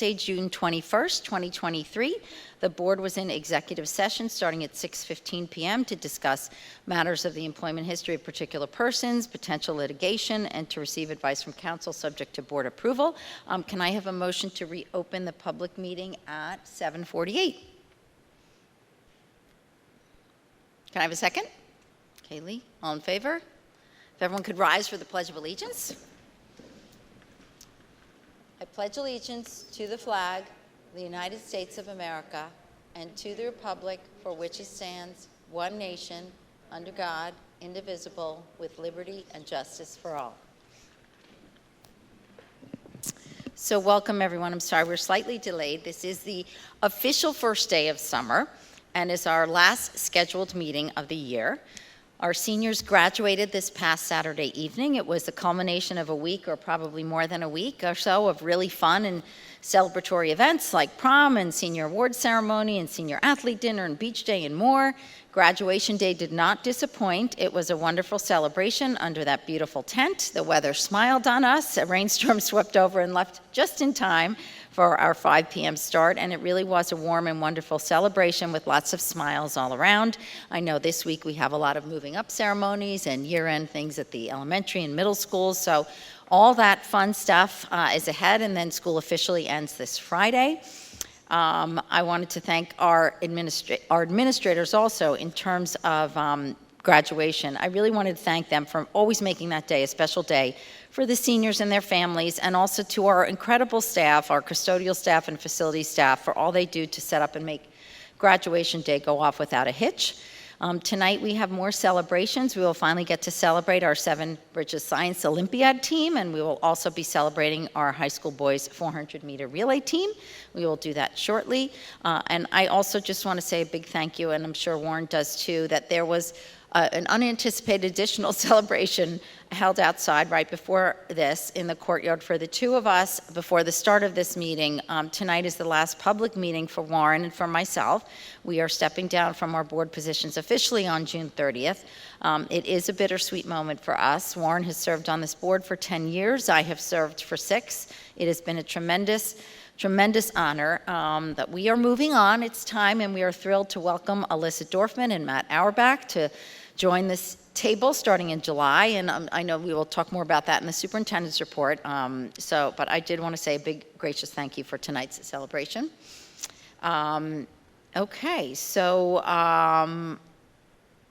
Wednesday, June 21st, 2023. The board was in executive session starting at 6:15 p.m. to discuss matters of the employment history of particular persons, potential litigation, and to receive advice from counsel subject to board approval. Can I have a motion to reopen the public meeting at 7:48? Can I have a second? Kaylee, all in favor? If everyone could rise for the Pledge of Allegiance. I pledge allegiance to the flag of the United States of America and to the republic for which it stands, one nation, under God, indivisible, with liberty and justice for all. So welcome, everyone. I'm sorry we're slightly delayed. This is the official first day of summer and is our last scheduled meeting of the year. Our seniors graduated this past Saturday evening. It was the culmination of a week, or probably more than a week or so, of really fun and celebratory events like prom and senior award ceremony and senior athlete dinner and beach day and more. Graduation day did not disappoint. It was a wonderful celebration under that beautiful tent. The weather smiled on us. A rainstorm swept over and left just in time for our 5 p.m. start, and it really was a warm and wonderful celebration with lots of smiles all around. I know this week we have a lot of moving up ceremonies and year-end things at the elementary and middle schools, so all that fun stuff is ahead, and then school officially ends this Friday. I wanted to thank our administrators also in terms of graduation. I really wanted to thank them for always making that day a special day for the seniors and their families, and also to our incredible staff, our custodial staff and facility staff, for all they do to set up and make graduation day go off without a hitch. Tonight we have more celebrations. We will finally get to celebrate our Seven Bridges Science Olympiad team, and we will also be celebrating our high school boys 400-meter relay team. We will do that shortly. And I also just want to say a big thank you, and I'm sure Warren does too, that there was an unanticipated additional celebration held outside right before this in the courtyard for the two of us before the start of this meeting. Tonight is the last public meeting for Warren and for myself. We are stepping down from our board positions officially on June 30th. It is a bittersweet moment for us. Warren has served on this board for 10 years. I have served for 6. It has been a tremendous honor that we are moving on. It's time, and we are thrilled to welcome Alyssa Dorfman and Matt Auerbach to join this table starting in July, and I know we will talk more about that in the superintendent's report. But I did want to say a big, gracious thank you for tonight's celebration. Okay, so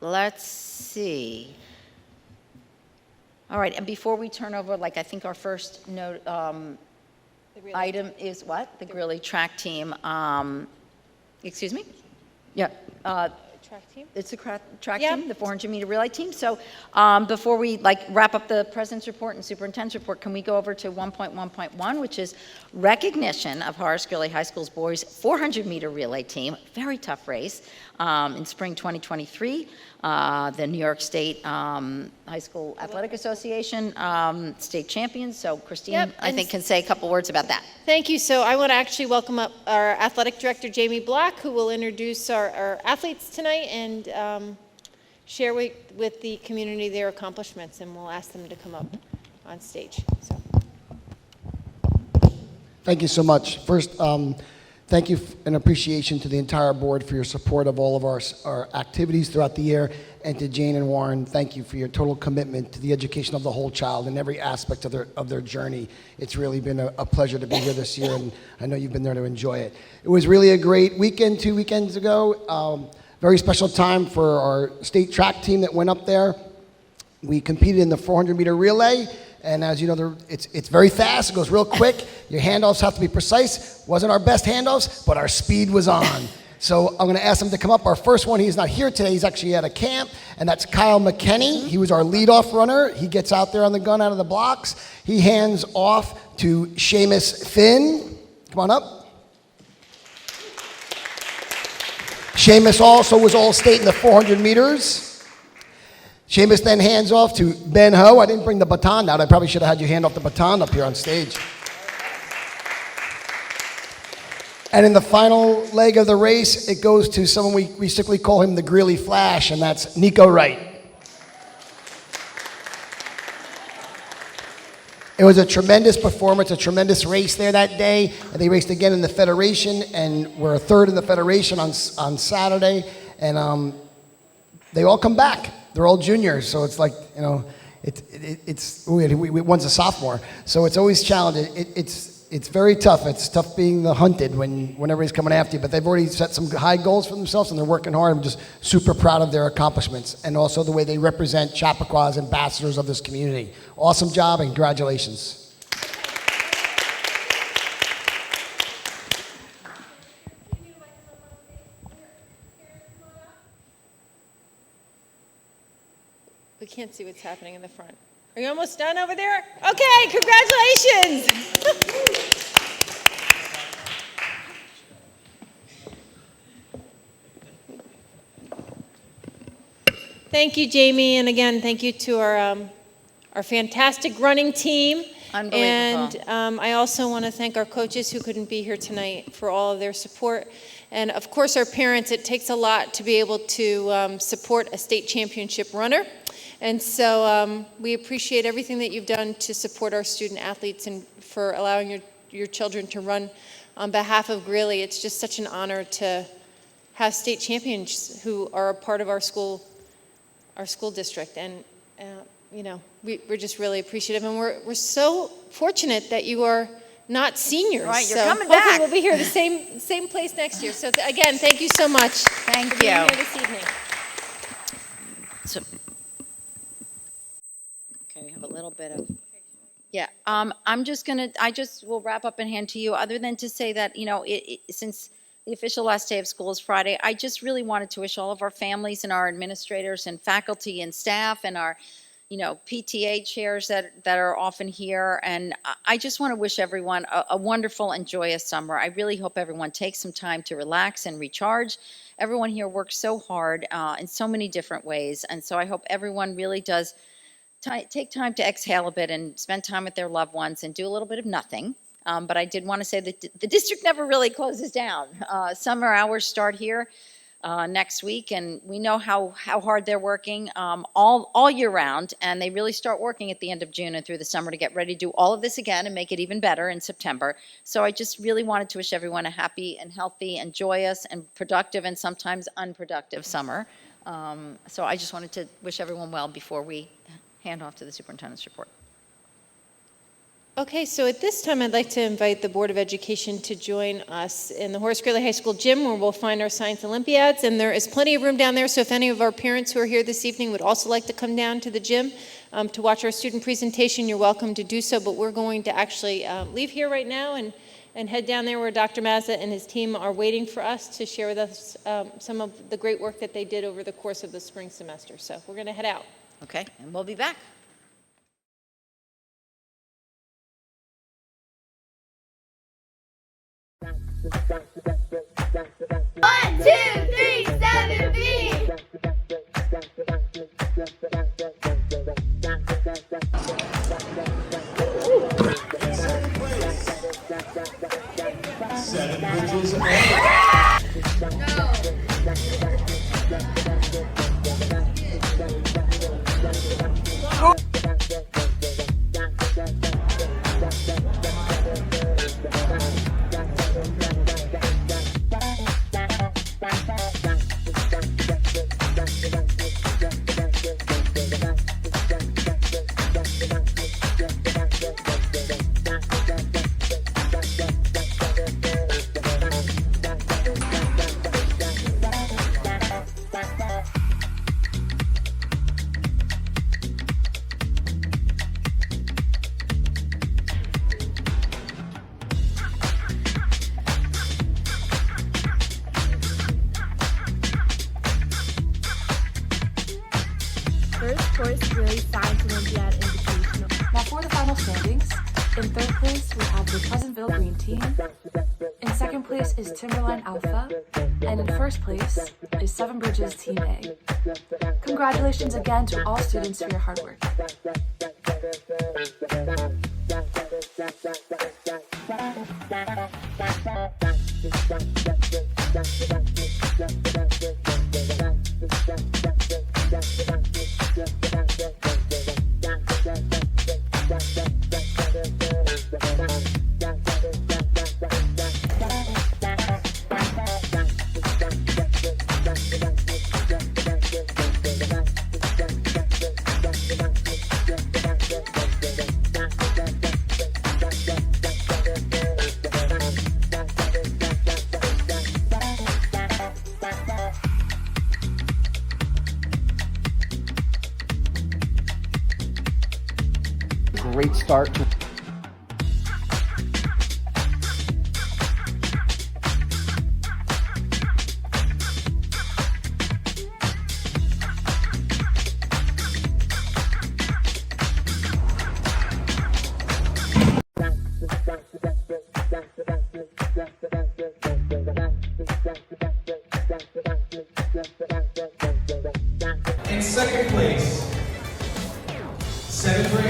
let's see. All right, and before we turn over, I think our first note item is what? The Greeley track team. Excuse me? Yeah. Track team? It's a track team, the 400-meter relay team. So before we wrap up the president's report and superintendent's report, can we go over to 1.1.1, which is recognition of Horace Greeley High School's boys 400-meter relay team. Very tough race in spring 2023. The New York State High School Athletic Association state champions. So Christine, I think, can say a couple words about that. Thank you. So I want to actually welcome up our athletic director, Jamie Black, who will introduce our athletes tonight and share with the community their accomplishments, and we'll ask them to come up on stage. So. Thank you so much. First, thank you and appreciation to the entire board for your support of all of our activities throughout the year, and to Jane and Warren, thank you for your total commitment to the education of the whole child in every aspect of their journey. It's really been a pleasure to be here this year, and I know you've been there to enjoy it. It was really a great weekend 2 weekends ago. Very special time for our state track team that went up there. We competed in the 400-meter relay. And as you know, it's very fast. It goes real quick. Your handoffs have to be precise. Wasn't our best handoffs, but our speed was on. So I'm going to ask him to come up. Our first one, he's not here today. He's actually at a camp, and that's Kyle McKenney. He was our leadoff runner. He gets out there on the gun out of the blocks. He hands off to Seamus Finn. Come on up. Seamus also was all-state in the 400 meters. Seamus then hands off to Ben Ho. I didn't bring the baton out. I probably should have had you hand off the baton up here on stage. And in the final leg of the race, it goes to someone we simply call him the Greeley Flash, and that's Nico Wright. It was a tremendous performance, a tremendous race there that day. And they raced again in the Federation, and we're third in the Federation on Saturday. And they all come back. They're all juniors, so it's like, you know, one's a sophomore. So it's always challenging. It's very tough. It's tough being the hunted when everybody's coming after you. But they've already set some high goals for themselves, and they're working hard. I'm just super proud of their accomplishments and also the way they represent Chappaqua as ambassadors of this community. Awesome job, and congratulations. We can't see what's happening in the front. Are you almost done over there? Okay, congratulations. Thank you, Jamie, and again, thank you to our fantastic running team. Unbelievable. And I also want to thank our coaches who couldn't be here tonight for all of their support. And of course, our parents. It takes a lot to be able to support a state championship runner. And so we appreciate everything that you've done to support our student athletes and for allowing your children to run on behalf of Greeley. It's just such an honor to have state champions who are a part of our school district. And, you know, we're just really appreciative. And we're so fortunate that you are not seniors. Right, you're so coming hopefully back. we'll be here the same place next year. So again, thank you so much Thank for being you. here this evening. So, okay, we have a little bit of, yeah, I just will wrap up and hand to you, other than to say that, you know, since the official last day of school is Friday, I just really wanted to wish all of our families and our administrators and faculty and staff and our, you know, PTA chairs that are often here. And I just want to wish everyone a wonderful and joyous summer. I really hope everyone takes some time to relax and recharge. Everyone here works so hard in so many different ways. And so I hope everyone really does take time to exhale a bit and spend time with their loved ones and do a little bit of nothing. But I did want to say that the district never really closes down. Summer hours start here next week, and we know how hard they're working all year round, and they really start working at the end of June and through the summer to get ready to do all of this again and make it even better in September. So I just really wanted to wish everyone a happy and healthy and joyous and productive and sometimes unproductive summer. So I just wanted to wish everyone well before we hand off to the superintendent's report. Okay, so at this time, I'd like to invite the Board of Education to join us in the Horace Greeley High School gym, where we'll find our Science Olympiads, and there is plenty of room down there, so if any of our parents who are here this evening would also like to come down to the gym to watch our student presentation, you're welcome to do so, but we're going to actually leave here right now and head down there where Dr. Mazza and his team are waiting for us to share with us some of the great work that they did over the course of the spring semester. So we're going to head out. Okay, and we'll be back. One, two, three, 7B. First choice Greeley Science Olympiad Invitational. Now for the final standings, in third place we have the Pleasantville Green Team, in second place is Timberline Alpha, and in first place is Seven Bridges Team A. Congratulations again to all students for your hard work. great start to In second place, seventh grade.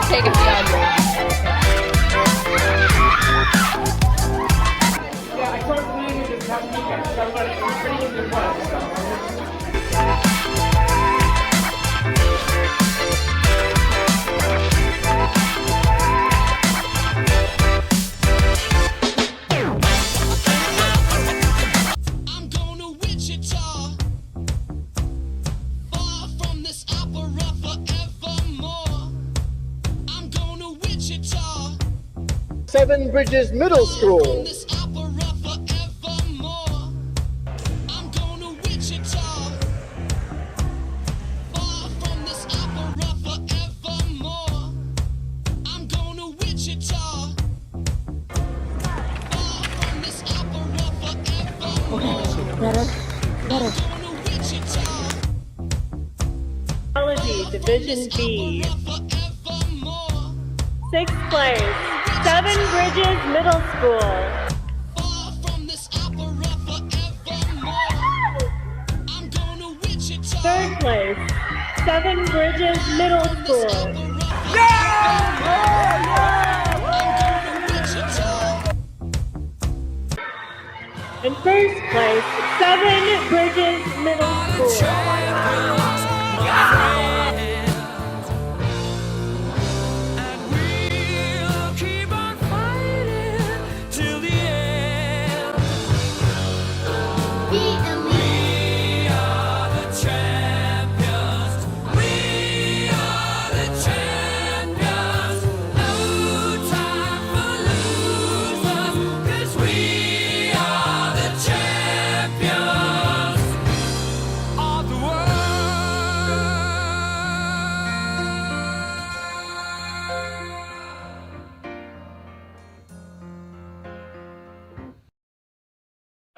Take it beyond your I'm going to Wichita, far from this opera forevermore. I'm going to Wichita, Seven Bridges Middle from School. this opera forevermore. I'm going to Wichita, far from this opera forevermore. I'm going to Wichita, far from this opera forevermore. Technology Division B. Sixth place, Seven Bridges Middle School. Third place, Seven Bridges Middle School. In first place, Seven Bridges Middle School.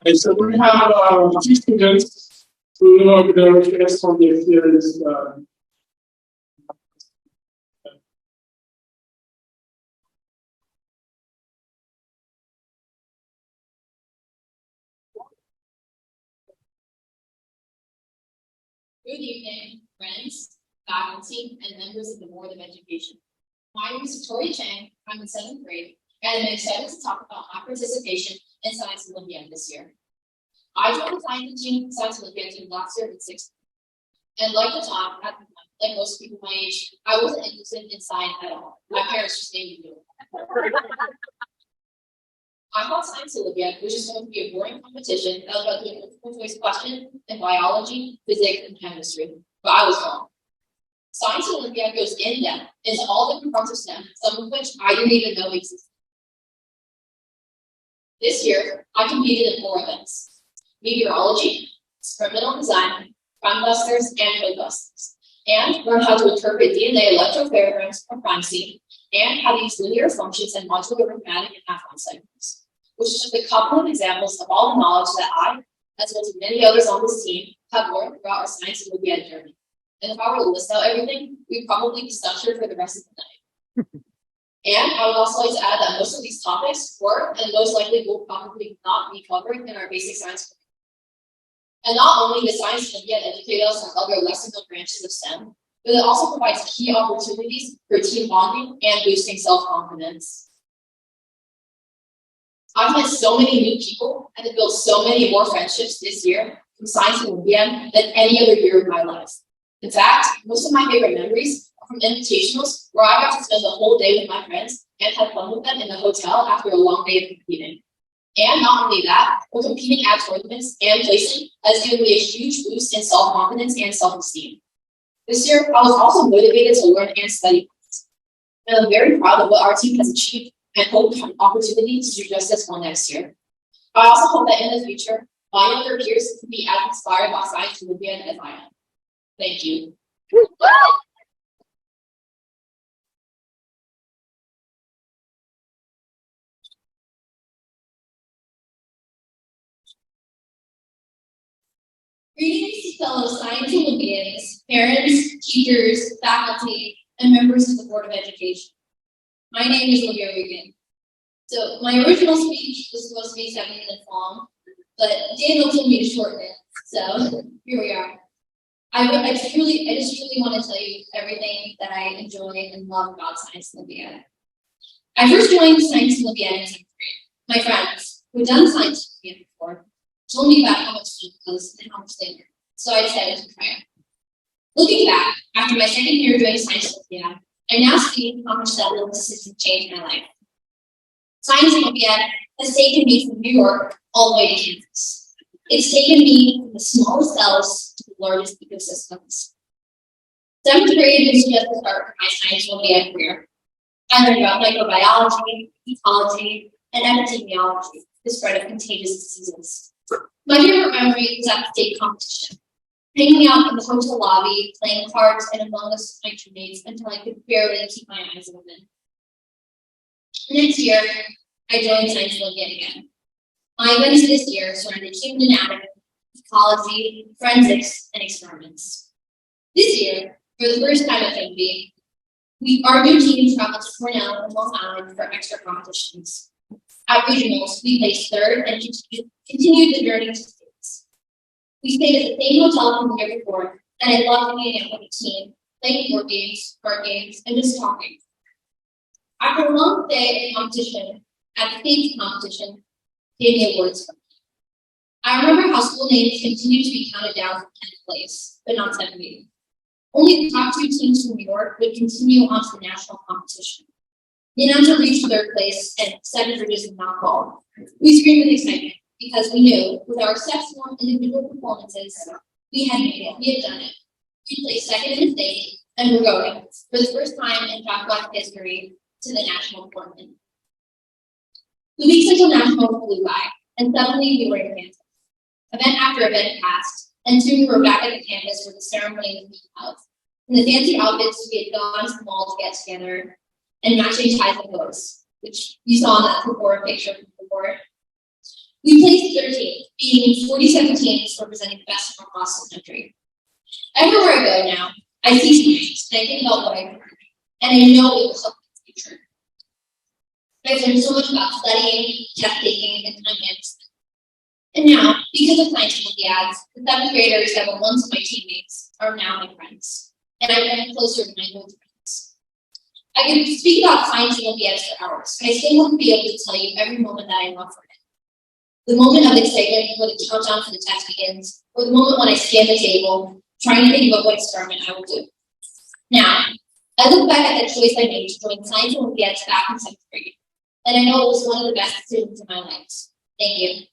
Okay, so we have two students who know their request from the experience. Good evening, friends, faculty, and members of the Board of Education. My name is Victoria Chang. I'm in 7th grade, and I'm excited to talk about my participation in Science Olympiad this year. I joined the science team Science Olympiad team last year in 6th grade. And like the time, like most people my age, I wasn't interested in science at all. My parents just made me do it. I thought Science Olympiad was just going to be a boring competition that was about doing multiple choice questions in biology, physics, and chemistry, but I was wrong. Science Olympiad goes in depth into all different parts of STEM, some of which I didn't even know existed. This year, I competed in 4 events: meteorology, experimental design, crime busters, and code busters, and learned how to interpret DNA electrophotographs from crime scene, and how to use linear functions and modular arithmetic and math cycles, which is just a couple of examples of all the knowledge that I, as well as many others on this team, have learned throughout our Science Olympiad journey. And if I were to list out everything, we'd probably be stuck here for the rest of the night. And I would also like to add that most of these topics were and most likely will probably not be covered in our basic science. And not only does Science Olympiad educate us on other lesser-known branches of STEM, but it also provides key opportunities for team bonding and boosting self-confidence. I've met so many new people and have built so many more friendships this year from Science Olympiad than any other year of my life. In fact, most of my favorite memories are from invitationals where I got to spend the whole day with my friends and had fun with them in the hotel after a long day of competing. And not only that, but competing at tournaments and placing has given me a huge boost in self-confidence and self-esteem. This year, I was also motivated to learn and study. And I'm very proud of what our team has achieved and hope to have an opportunity to do just this well next year. I also hope that in the future, my younger peers can be as inspired by Science Olympiad as I am. Thank you. Greetings, fellow Science Olympians, parents, teachers, faculty, and members of the Board of Education. My name is Olivia Regan. So my original speech was supposed to be 7 minutes long, but Daniel told me to shorten it. So here we are. I just truly want to tell you everything that I enjoy and love about Science Olympiad. I first joined Science Olympiad in 10th grade. My friends who had done Science Olympiad before told me about how much fun it was and how much they learned. So I decided to try it. Looking back, after my second year doing Science Olympiad, I now see how much that little decision changed my life. Science Olympiad has taken me from New York all the way to Kansas. It's taken me from the smallest cells to the largest ecosystems. 7th grade was just the start of my Science Olympiad career. I learned about microbiology, ecology, and epidemiology, the spread of contagious diseases. My favorite memory was at the state competition, hanging out in the hotel lobby, playing cards, and among us my teammates until I could barely keep my eyes open. Next year, I joined Science Olympiad again. My events this year surrounded human anatomy, ecology, forensics, and experiments. This year, for the first time at FMB, our new team traveled to Cornell and Long Island for extra competitions. At regionals, we placed third and continued the journey to states. We stayed at the same hotel from the year before, and I loved hanging out with the team, playing board games, card games, and just talking. After a long day of competition, at the states competition, gave me awards for me. I remember how school names continued to be counted down from 10th place, but not 70. Only the top 2 teams from New York would continue on to the national competition. The announcer reached 3rd place and 7 bridges were not called. We screamed with excitement because we knew with our exceptional individual performances, we had made it, we had done it. We placed 2nd in the state and we're going, for the first time in triathlon history, to the national tournament. The weeks until nationals flew by, and suddenly we were in Kansas. Event after event passed, and soon we were back at the campus where the ceremony was being held. In the fancy outfits, we had gone to the mall to get together, and matching ties and bows, which you saw in that before picture from before. We placed 13th, being 47 teams representing the best from across the country. Everywhere I go now, I see signs, and I think about what I've learned, and I know it will help in the future. I've learned so much about studying, test taking, and time management. And now, because of Science Olympiads, the 7th graders that were once my teammates are now my friends, and I've been closer to my old friends. I could speak about Science Olympiads for hours, but I still wouldn't be able to tell you every moment that I love from it. The moment of excitement when the countdown for the test begins, or the moment when I scan the table, trying to think about what experiment I will do. Now, I look back at the choice I made to join Science Olympiads back in 7th grade, and I know it was one of the best decisions in my life. Thank you.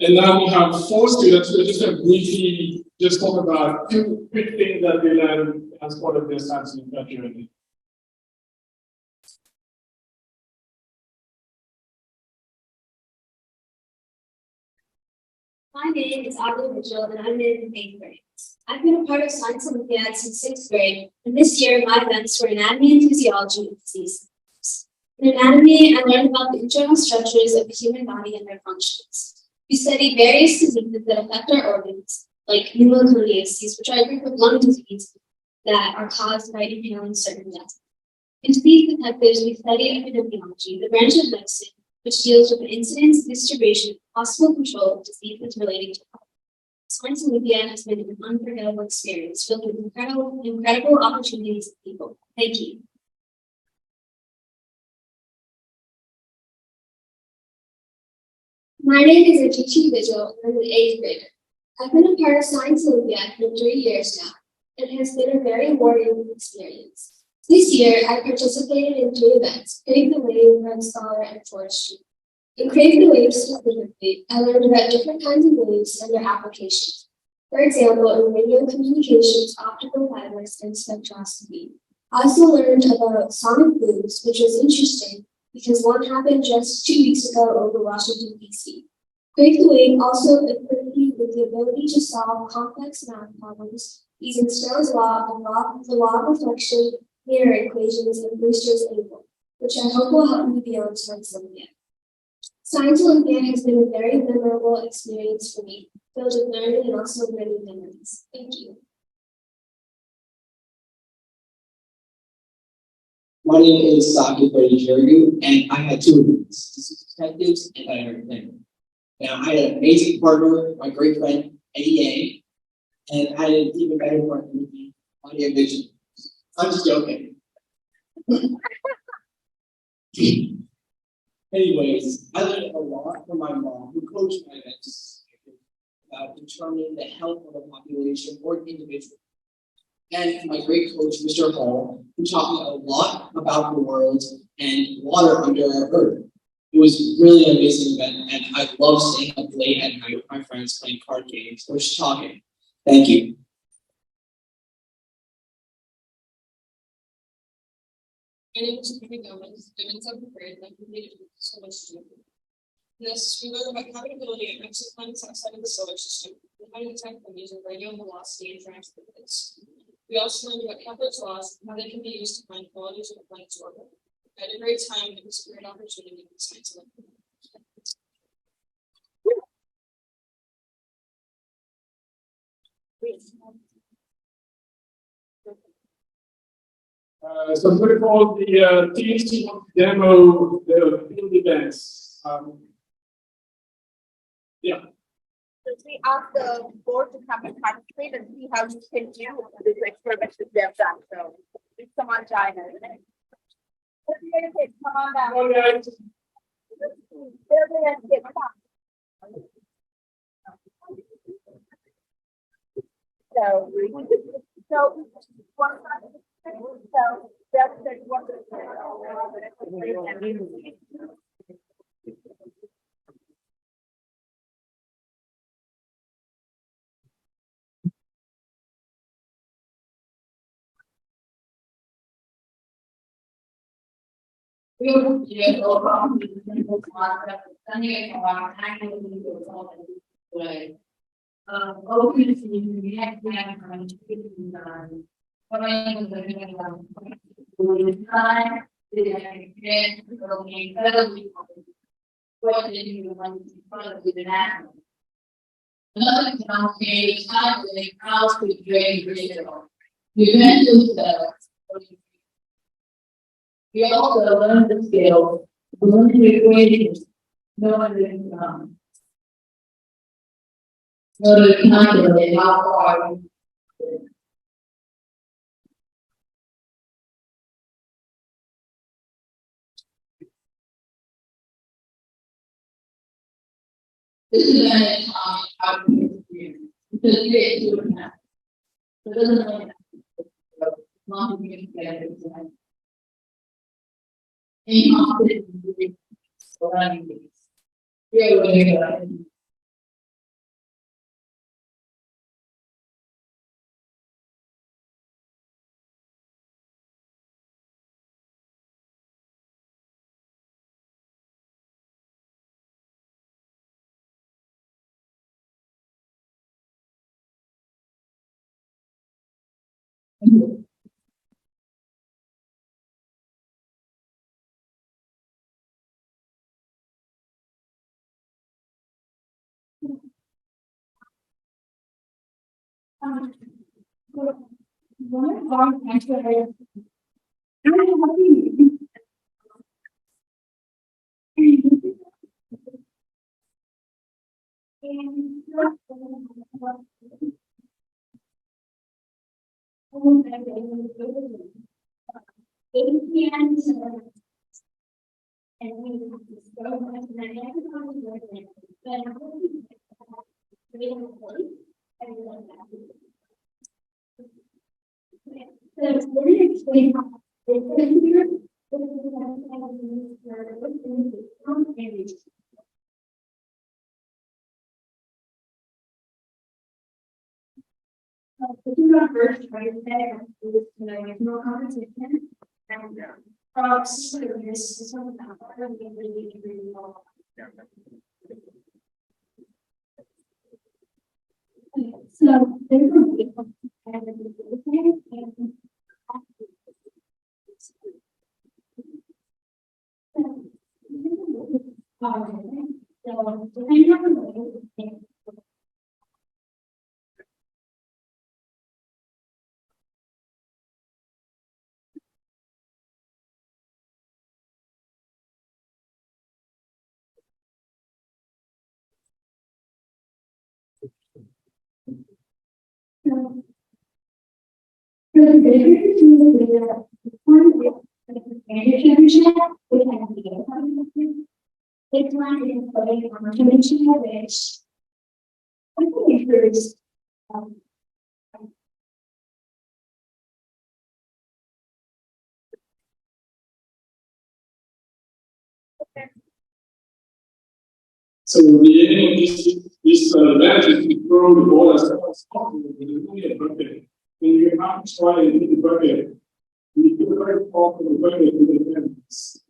And now we have 4 students who are just going to briefly just talk about 2 quick things that they learned as part of their Science Olympiad journey. My name is Agla Mitchell, and I'm in 8th grade. I've been a part of Science Olympiad since 6th grade, and this year my events were anatomy and physiology of disease. In anatomy, I learned about the internal structures of the human body and their functions. We studied various diseases that affect our organs, like pneumoconiasis, which are a group of lung disease that are caused by inhaling certain gases. And to be detectives, we study epidemiology, the branch of medicine which deals with the incidence, distribution, possible control of diseases relating to health. Science Olympia has been an unforgettable experience filled with incredible opportunities and people. Thank you. My name is Atichi Vigil, and I'm an 8th grader. I've been a part of Science Olympia for 3 years now. It has been a very rewarding experience. This year, I participated in 2 events, Crave the Wave, Red Scholar, and Forestry. In Crave the Wave specifically, I learned about different kinds of waves and their applications. For example, in radio communications, optical fibers, and spectroscopy. I also learned about sonic booms, which was interesting because one happened just 2 weeks ago over Washington, D.C. Crave the Wave also equipped me with the ability to solve complex math problems using Snell's law, the law of reflection, mirror equations, and Brewster's angle, which I hope will help me beyond Science Olympia. Science Olympia has been a very memorable experience for me, filled with learning and also many memories. Thank you. My name is Saki Jorgu, and I had 2 events, detectives and entertainment. Now, I had an amazing partner, my great friend, Eddie A, and I had an even better partner with me, Audio Vision. I'm just joking. Anyways, I learned a lot from my mom, who coached my events about determining the health of a population or an individual. And my great coach, Mr. Hall, who taught me a lot about the world and water under our earth. It was really an amazing event, and I love staying up late at night with my friends playing card games or just talking. Thank you. My name is Tiffany Gomez. I'm in 7th grade, and I completed so much student. In this, we learned about habitability and exit planets outside of the solar system, and how to detect them using radio velocity and transport rates. We also learned about Kepler's laws and how they can be used to find qualities of a planet's orbit. I had a great time, and it was a great opportunity for Science Olympia. So I'm going to call the teams to demo the field events. Yeah. So we ask the board to come and participate and see how you can do this experiment that they have done. So if someone join us. Come on down. All right. So one side, so that's one. Another example is how the house could drain digital. We eventually settled. We also learned the skills, learned the equations, knowing the income. Know to calculate how far. This is an how to experience. Because it's 2.5. So it doesn't really have long as you can get it. In competition, running these. Yeah, we're going. So the aim of this event is to throw the ball as far as possible with a bucket. When you have to try and hit the bucket, you put the very top of the bucket with the fence.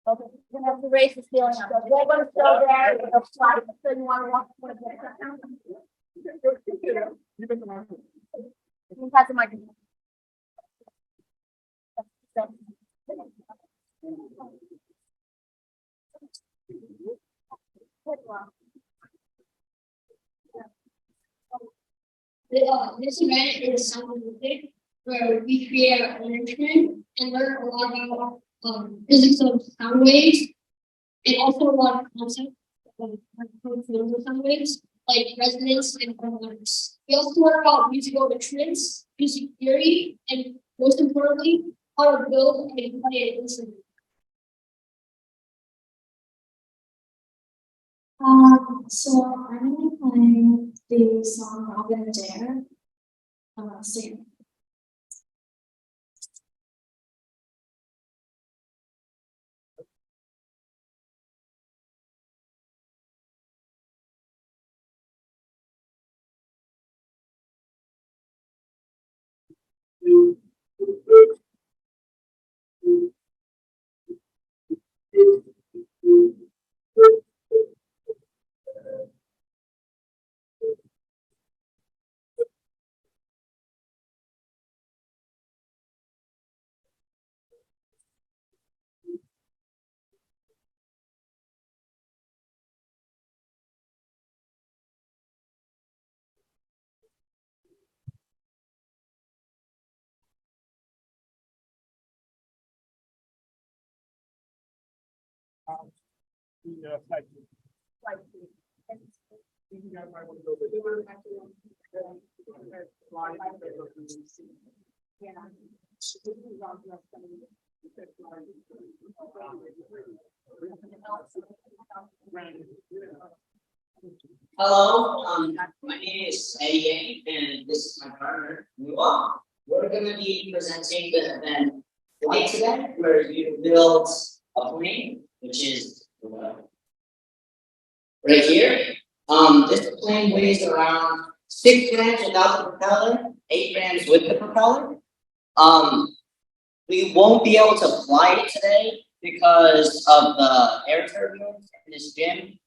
Okay, you're gonna have to raise the ceiling up. So they're gonna still there, the slide, so you wanna walk towards it. You pass the microphone. This event is something where we create our own instrument and learn a lot about physics of sound waves and also a lot of concepts of sound waves like resonance and harmonics. We also learn about musical instruments, music theory, and most importantly, how to build and play an instrument. So I'm gonna play the song Robin Dare. Sing. Hello, my name is Eddie and this is my partner, Nua. We're gonna be presenting the event Flight today, where you build a plane, which is right here. This plane weighs around 6 grams without the propeller, 8 grams with the propeller. We won't be able to fly it today because of the air turbulence in this gym.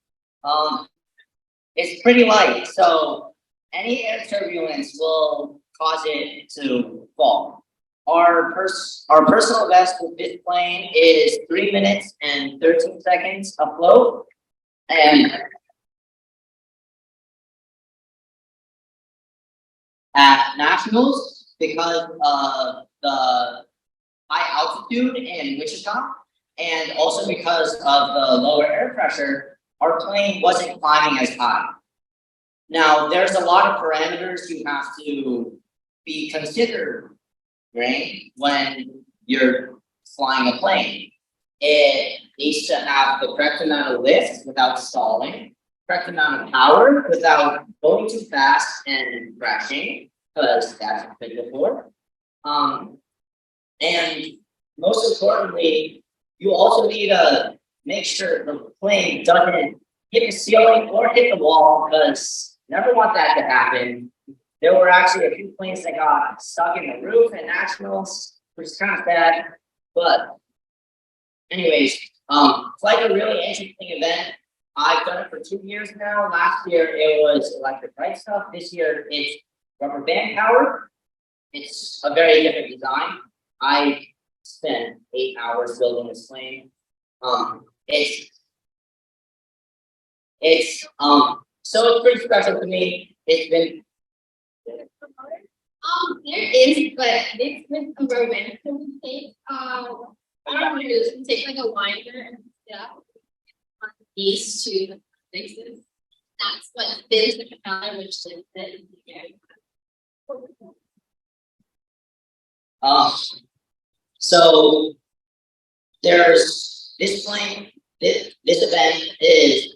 It's pretty light, so any air turbulence will cause it to fall. Our personal best with this plane is 3 minutes and 13 seconds afloat, and at nationals, because of the high altitude in Wichita, and also because of the lower air pressure, our plane wasn't climbing as high. Now, there's a lot of parameters you have to be considering when you're flying a plane. It needs to have the correct amount of lift without stalling, correct amount of power without going too fast and crashing, because that's been before. And most importantly, you also need to make sure the plane doesn't hit the ceiling or hit the wall, because never want that to happen. There were actually a few planes that got stuck in the roof at nationals, which is kind of sad. But anyways, it's like a really interesting event. I've done it for 2 years now. Last year it was electric bike stuff. This year it's rubber band powered. It's a very different design. I spent 8 hours building this plane. So it's pretty special to me. It's been There is, but it's with a ribbon. So we take I don't know what to do. We take like a winder and stuff on these two places. That's what spins the propeller, which is the air. So there's this plane. This event is,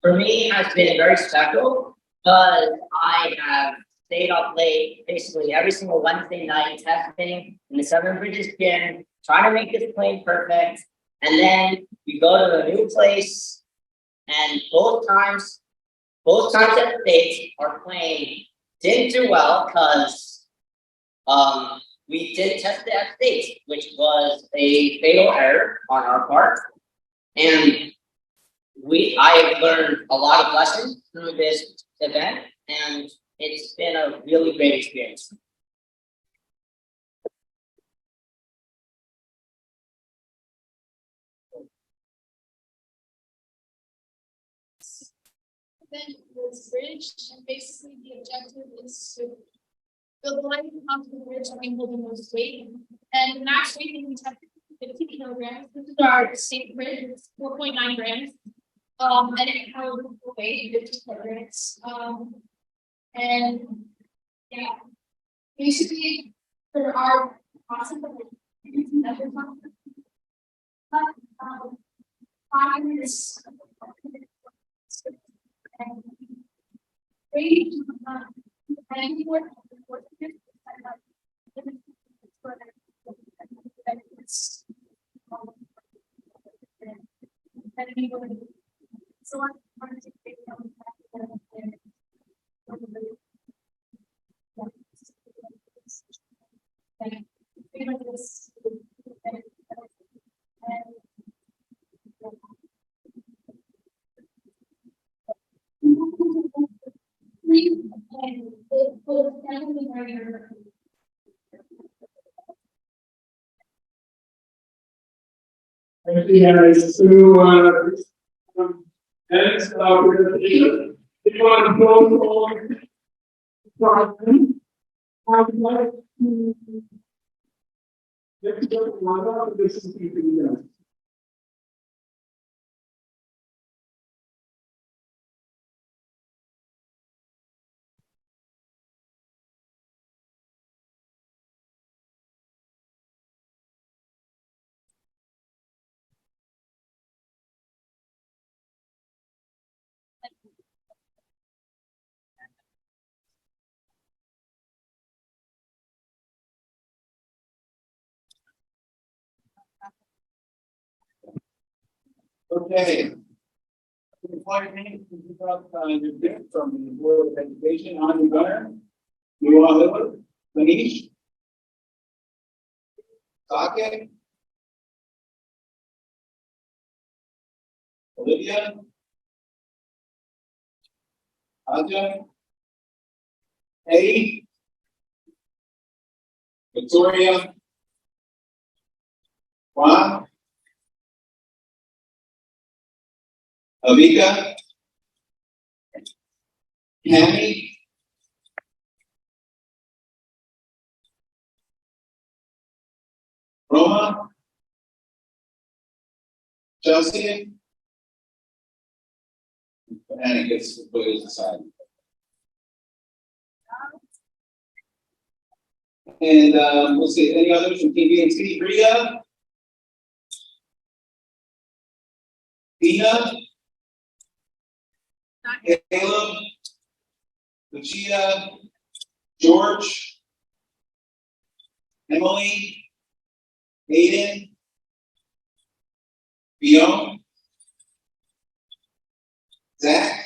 for me, has been very special because I have stayed up late basically every single Wednesday night testing in the Seven Bridges gym, trying to make this plane perfect. And then we go to a new place, and both times at the state, our plane didn't do well because we didn't test the F-state, which was a fatal error on our part. And I have learned a lot of lessons through this event, and it's been a really great experience. Then was bridge, and basically the objective is to build the life onto the bridge and hold the most weight. And the max weight we tested 50 kilograms. This is our state bridge, it's 4.9 grams. And it held the weight 50 kilograms. And yeah, basically for our process of Thank you guys. So, next, we're gonna take it. If you want to go on, I would like to. Next up, this is keeping you. Okay. Your gift from the Board of Education on the gunner. You all live it? Manish? Saket? Olivia? Aja? Eddie? Victoria? Juan? Avika? Tammy? Roma? Chelsea? And it gets put aside. And we'll see any others from TV and T. Rhea? Dina? Caleb? Lucia? George? Emily? Aiden? Beyond? Zach?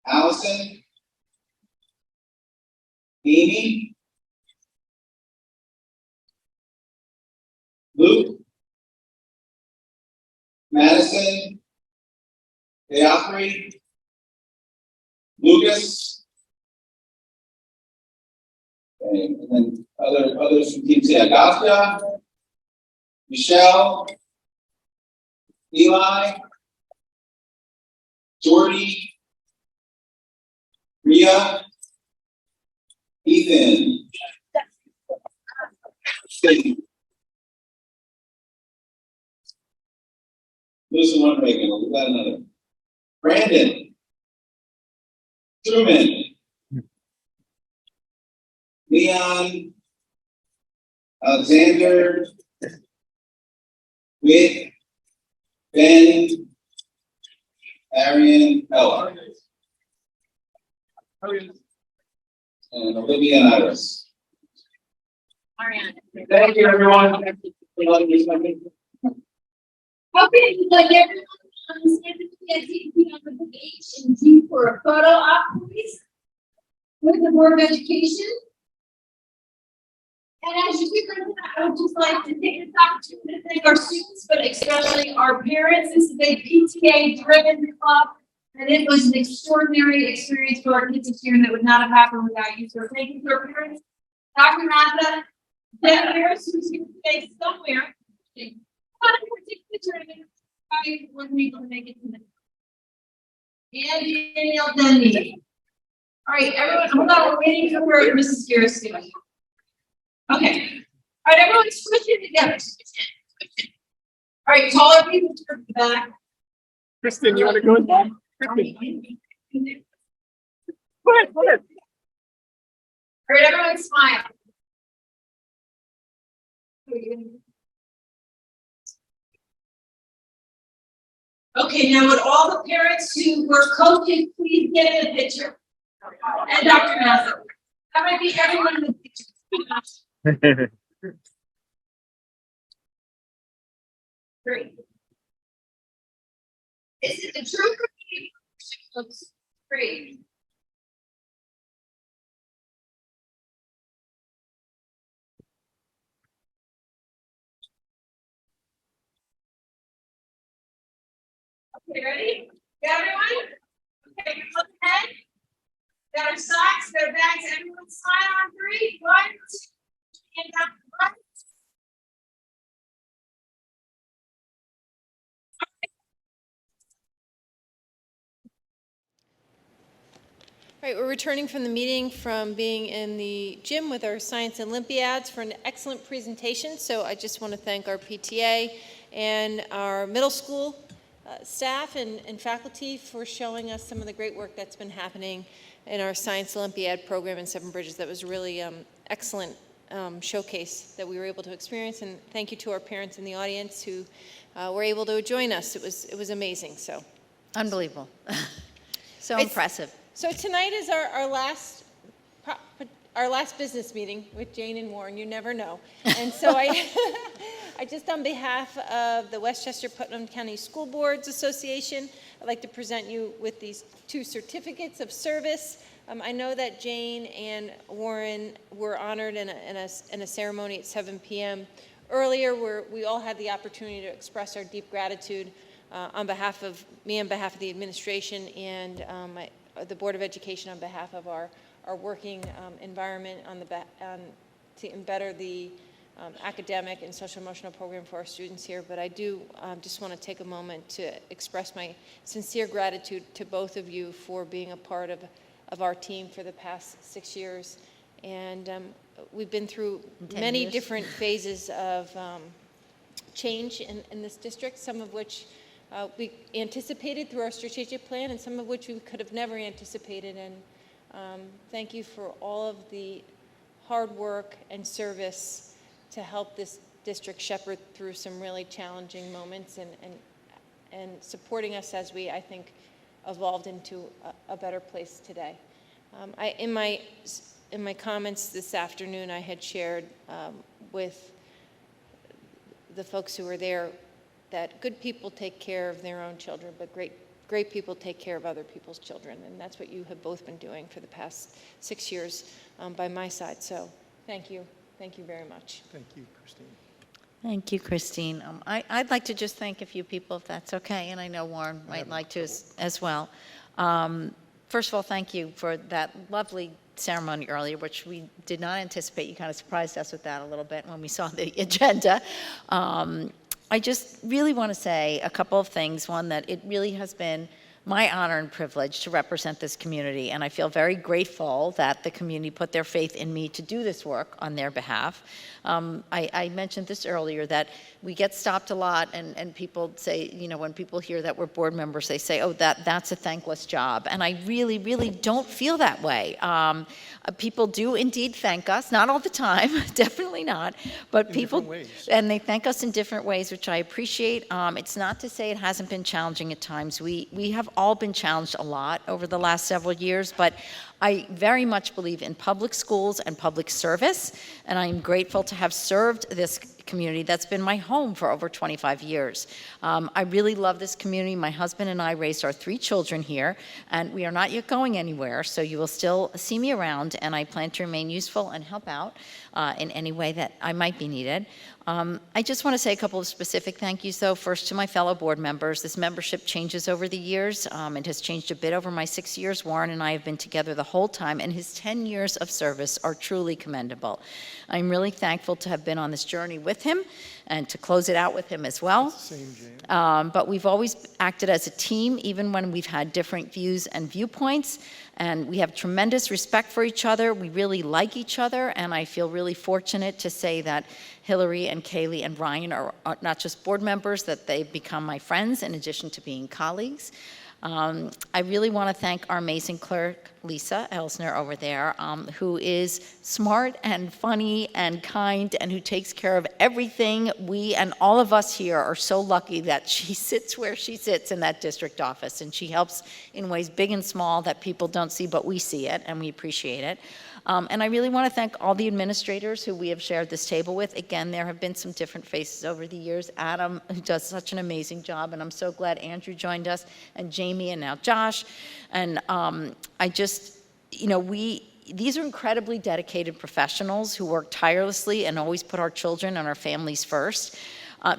Allison? Amy? Luke? Madison? Beatrice? Lucas? Okay, and then others from Team C. Agasta? Michelle? Eli? Jordy? Rhea? Ethan? Lose one Reagan, we got another. Brandon? Truman? Leon? Alexander? Whit? Ben? Arian? Ella? And Olivia and Iris. Thank you, everyone. Okay, like everyone, stand at on the book H and G for a photo op, please, with the Board of Education. And as you get ready, I would just like to take this opportunity to thank our students, but especially our parents. This is a PTA-driven club, and it was an extraordinary experience for our kids this year, and that would not have happened without you. So thank you to our parents. Dr. Mazda, Deb Harris, who's here today somewhere. I wasn't able to make it tonight. And Danielle Denny. All right, everyone, hold on, we're waiting for Mrs. Garris to do. Okay. All right, everyone, switch it together. All right, taller people to the back. Kristen, you want to go in there? Kristen. Go ahead. All right, everyone, smile. Okay, now would all the parents who were coaches please get in the picture? And Dr. Mazza. That might be everyone in the picture. Great. Is it the truth? Looks great. Okay, ready? Got everyone? Okay, look ahead. Got our socks, got our bags. Everyone smile on 3. 1, 2, and down. 1. All right, we're returning from the meeting from being in the gym with our Science Olympiads for an excellent presentation. So I just want to thank our PTA and our middle school staff and faculty for showing us some of the great work that's been happening in our Science Olympiad program in Seven Bridges. That was really excellent showcase that we were able to experience. And thank you to our parents in the audience who were able to join us. It was amazing. So Unbelievable. So impressive. So tonight is our last business meeting with Jane and Warren. You never know. And so I just on behalf of the Westchester Putnam County School Boards Association, I'd like to present you with these 2 certificates of service. I know that Jane and Warren were honored in a ceremony at 7 p.m. earlier, where we all had the opportunity to express our deep gratitude on behalf of me, on behalf of the administration, and the Board of Education on behalf of our working environment to better the academic and social emotional program for our students here. But I do just want to take a moment to express my sincere gratitude to both of you for being a part of our team for the past 6 years. And we've been through many different phases of change in this district, some of which we anticipated through our strategic plan, and some of which we could have never anticipated. And thank you for all of the hard work and service to help this district shepherd through some really challenging moments and supporting us as we, I think, evolved into a better place today. In my comments this afternoon, I had shared with the folks who were there that good people take care of their own children, but great people take care of other people's children. And that's what you have both been doing for the past 6 years by my side. So thank you. Thank you very much. Thank you, Christine. Thank you, Christine. I'd like to just thank a few people, if that's okay, and I know Warren might like to as well. First of all, thank you for that lovely ceremony earlier, which we did not anticipate. You kind of surprised us with that a little bit when we saw the agenda. I just really want to say a couple of things. One, that it really has been my honor and privilege to represent this community, and I feel very grateful that the community put their faith in me to do this work on their behalf. I mentioned this earlier, that we get stopped a lot, and people say, you know, when people hear that we're board members, they say, oh, that's a thankless job. And I really, really don't feel that way. People do indeed thank us, not all the time, definitely not, but people, and they thank us in different ways, which I appreciate. It's not to say it hasn't been challenging at times. We have all been challenged a lot over the last several years, but I very much believe in public schools and public service, and I'm grateful to have served this community that's been my home for over 25 years. I really love this community. My husband and I raised our 3 children here, and we are not yet going anywhere, so you will still see me around, and I plan to remain useful and help out in any way that I might be needed. I just want to say a couple of specific thank yous, though. First, to my fellow board members. This membership changes over the years. It has changed a bit over my 6 years. Warren and I have been together the whole time, and his 10 years of service are truly commendable. I'm really thankful to have been on this journey with him and to close it out with him as well. Same, Jane. But we've always acted as a team, even when we've had different views and viewpoints. And we have tremendous respect for each other. We really like each other, and I feel really fortunate to say that Hillary and Kaylee and Ryan are not just board members, that they've become my friends in addition to being colleagues. I really want to thank our amazing clerk, Lisa Elsner, over there, who is smart and funny and kind and who takes care of everything. We and all of us here are so lucky that she sits where she sits in that district office, and she helps in ways big and small that people don't see, but we see it, and we appreciate it. And I really want to thank all the administrators who we have shared this table with. Again, there have been some different faces over the years. Adam, who does such an amazing job, and I'm so glad Andrew joined us, and Jamie, and now Josh. And I just, you know, these are incredibly dedicated professionals who work tirelessly and always put our children and our families first.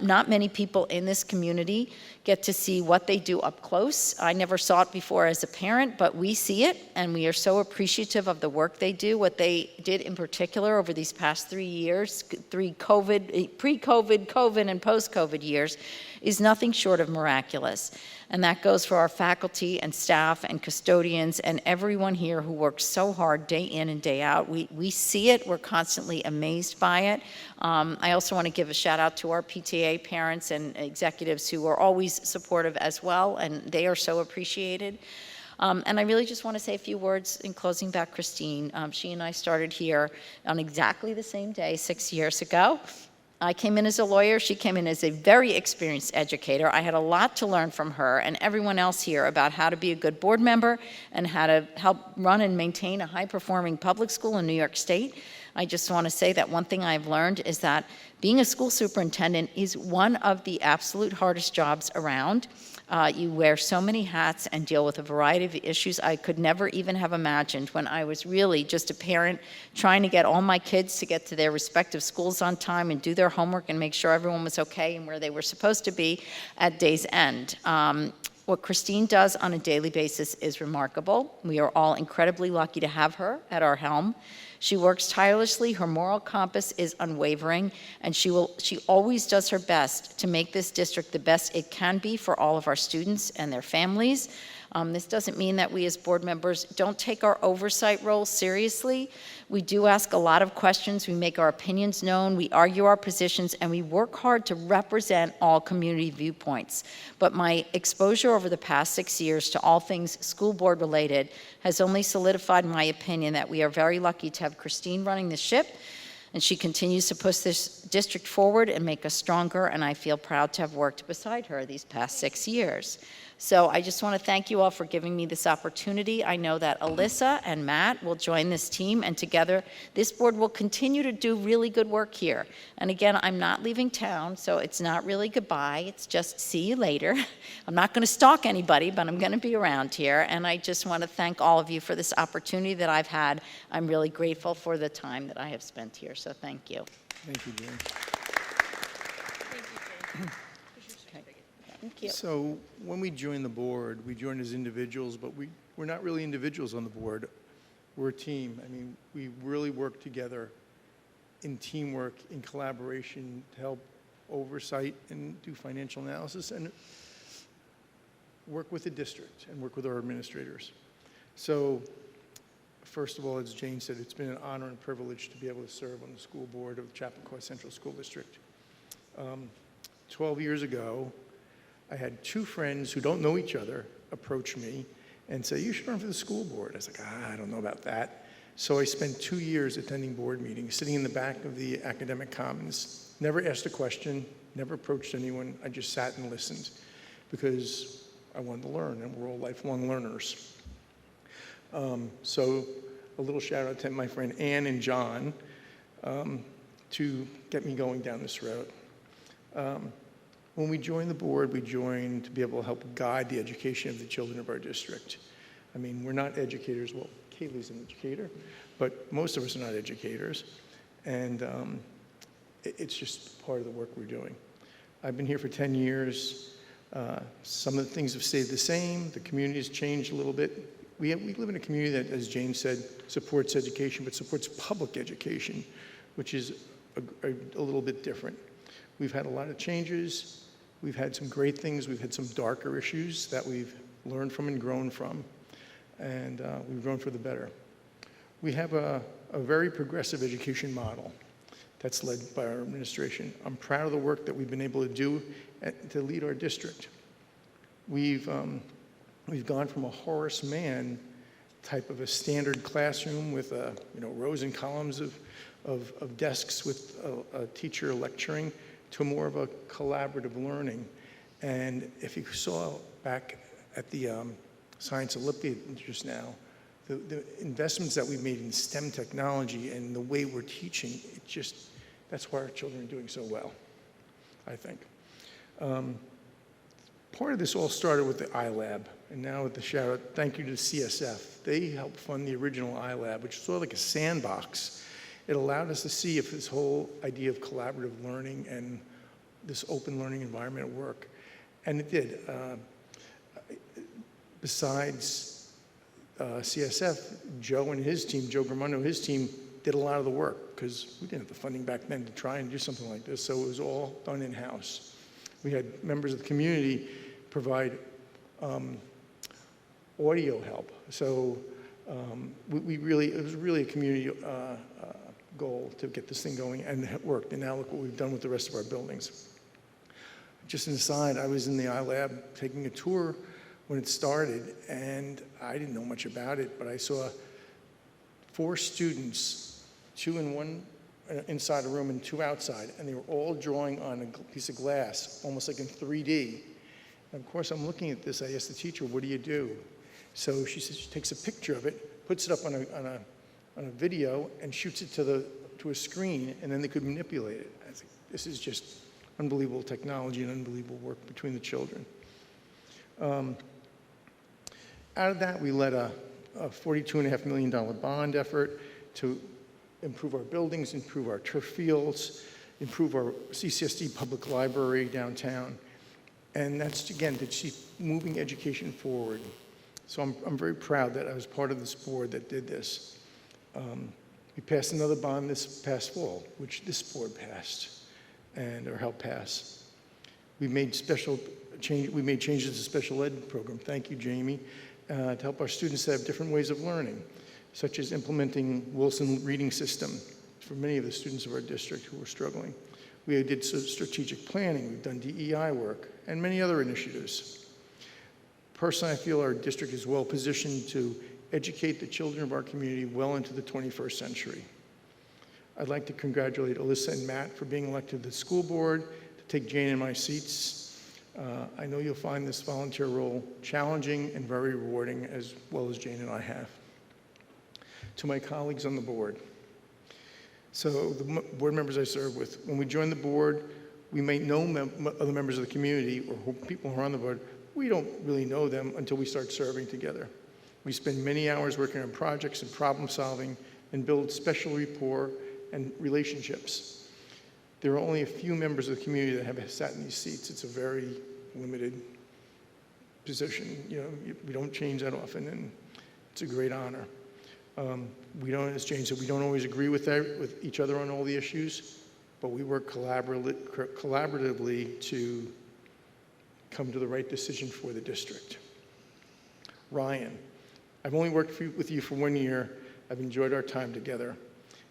Not many people in this community get to see what they do up close. I never saw it before as a parent, but we see it, and we are so appreciative of the work they do. What they did in particular over these past 3 years, pre-COVID, COVID, and post-COVID years, is nothing short of miraculous. And that goes for our faculty and staff and custodians and everyone here who works so hard day in and day out. We see it. We're constantly amazed by it. I also want to give a shout out to our PTA parents and executives who are always supportive as well, and they are so appreciated. And I really just want to say a few words in closing about Christine. She and I started here on exactly the same day 6 years ago. I came in as a lawyer. She came in as a very experienced educator. I had a lot to learn from her and everyone else here about how to be a good board member and how to help run and maintain a high-performing public school in New York State. I just want to say that one thing I've learned is that being a school superintendent is one of the absolute hardest jobs around. You wear so many hats and deal with a variety of issues I could never even have imagined when I was really just a parent trying to get all my kids to get to their respective schools on time and do their homework and make sure everyone was okay and where they were supposed to be at day's end. What Christine does on a daily basis is remarkable. We are all incredibly lucky to have her at our helm. She works tirelessly, her moral compass is unwavering, and she always does her best to make this district the best it can be for all of our students and their families. This doesn't mean that we as board members don't take our oversight role seriously. We do ask a lot of questions, we make our opinions known, we argue our positions, and we work hard to represent all community viewpoints. But my exposure over the past 6 years to all things school board related has only solidified my opinion that we are very lucky to have Christine running the ship, and she continues to push this district forward and make us stronger, and I feel proud to have worked beside her these past 6 years. So I just want to thank you all for giving me this opportunity. I know that Alyssa and Matt will join this team, and together this board will continue to do really good work here. And again, I'm not leaving town, so it's not really goodbye. It's just see you later. I'm not going to stalk anybody, but I'm going to be around here. And I just want to thank all of you for this opportunity that I've had. I'm really grateful for the time that I have spent here, so thank you. Thank you, Jane. Thank you. So when we joined the board, we joined as individuals, but we're not really individuals on the board. We're a team. I mean, we really work together in teamwork, in collaboration to help oversight and do financial analysis and work with the district and work with our administrators. So first of all, as Jane said, it's been an honor and privilege to be able to serve on the school board of Chappaqua Central School District. 12 years ago, I had two friends who don't know each other approach me and say, you should run for the school board. I was like, I don't know about that. So I spent 2 years attending board meetings, sitting in the back of the academic commons, never asked a question, never approached anyone. I just sat and listened because I wanted to learn, and we're all lifelong learners. So a little shout out to my friend Ann and John to get me going down this road. When we joined the board, we joined to be able to help guide the education of the children of our district. I mean, we're not educators. Well, Kaylee's an educator, but most of us are not educators. And it's just part of the work we're doing. I've been here for 10 years. Some of the things have stayed the same. The community has changed a little bit. We live in a community that, as Jane said, supports education, but supports public education, which is a little bit different. We've had a lot of changes. We've had some great things. We've had some darker issues that we've learned from and grown from. And we've grown for the better. We have a very progressive education model that's led by our administration. I'm proud of the work that we've been able to do to lead our district. We've We've gone from a Horace Mann type of a standard classroom with rows and columns of desks with a teacher lecturing to more of a collaborative learning. And if you saw back at the Science Olympiad just now, the investments that we've made in STEM technology and the way we're teaching, that's why our children are doing so well, I think. Part of this all started with the iLab, and now with the shout out, thank you to CSF. They helped fund the original iLab, which was sort of like a sandbox. It allowed us to see if this whole idea of collaborative learning and this open learning environment would work. And it did. Besides CSF, Joe and his team, Joe Gramundo, his team, did a lot of the work because we didn't have the funding back then to try and do something like this, so it was all done in-house. We had members of the community provide audio help, so it was really a community goal to get this thing going, and it worked, and now look what we've done with the rest of our buildings. Just an aside, I was in the iLab taking a tour when it started, and I didn't know much about it, but I saw 4 students, 2 in one inside a room and 2 outside, and they were all drawing on a piece of glass, almost like in 3D. And of course, I'm looking at this, I asked the teacher, what do you do? So she says she takes a picture of it, puts it up on a video, and shoots it to a screen, and then they could manipulate it. I think this is just unbelievable technology and unbelievable work between the children. Out of that, we led a $42.5 million bond effort to improve our buildings, improve our turf fields, improve our CCSD public library downtown. And that's, again, to keep moving education forward. So I'm very proud that I was part of this board that did this. We passed another bond this past fall, which this board passed or helped pass. We made changes to special ed program. Thank you, Jamie, to help our students have different ways of learning, such as implementing Wilson reading system for many of the students of our district who were struggling. We did strategic planning, we've done DEI work, and many other initiatives. Personally, I feel our district is well positioned to educate the children of our community well into the 21st century. I'd like to congratulate Alyssa and Matt for being elected to the school board, to take Jane and my seats. I know you'll find this volunteer role challenging and very rewarding, as well as Jane and I have. To my colleagues on the board. So the board members I serve with, when we join the board, we may know other members of the community or people who are on the board. We don't really know them until we start serving together. We spend many hours working on projects and problem solving and build special rapport and relationships. There are only a few members of the community that have sat in these seats. It's a very limited position. We don't change that often, and it's a great honor. We don't, as Jane said, we don't always agree with each other on all the issues, but we work collaboratively to come to the right decision for the district. Ryan, I've only worked with you for 1 year. I've enjoyed our time together,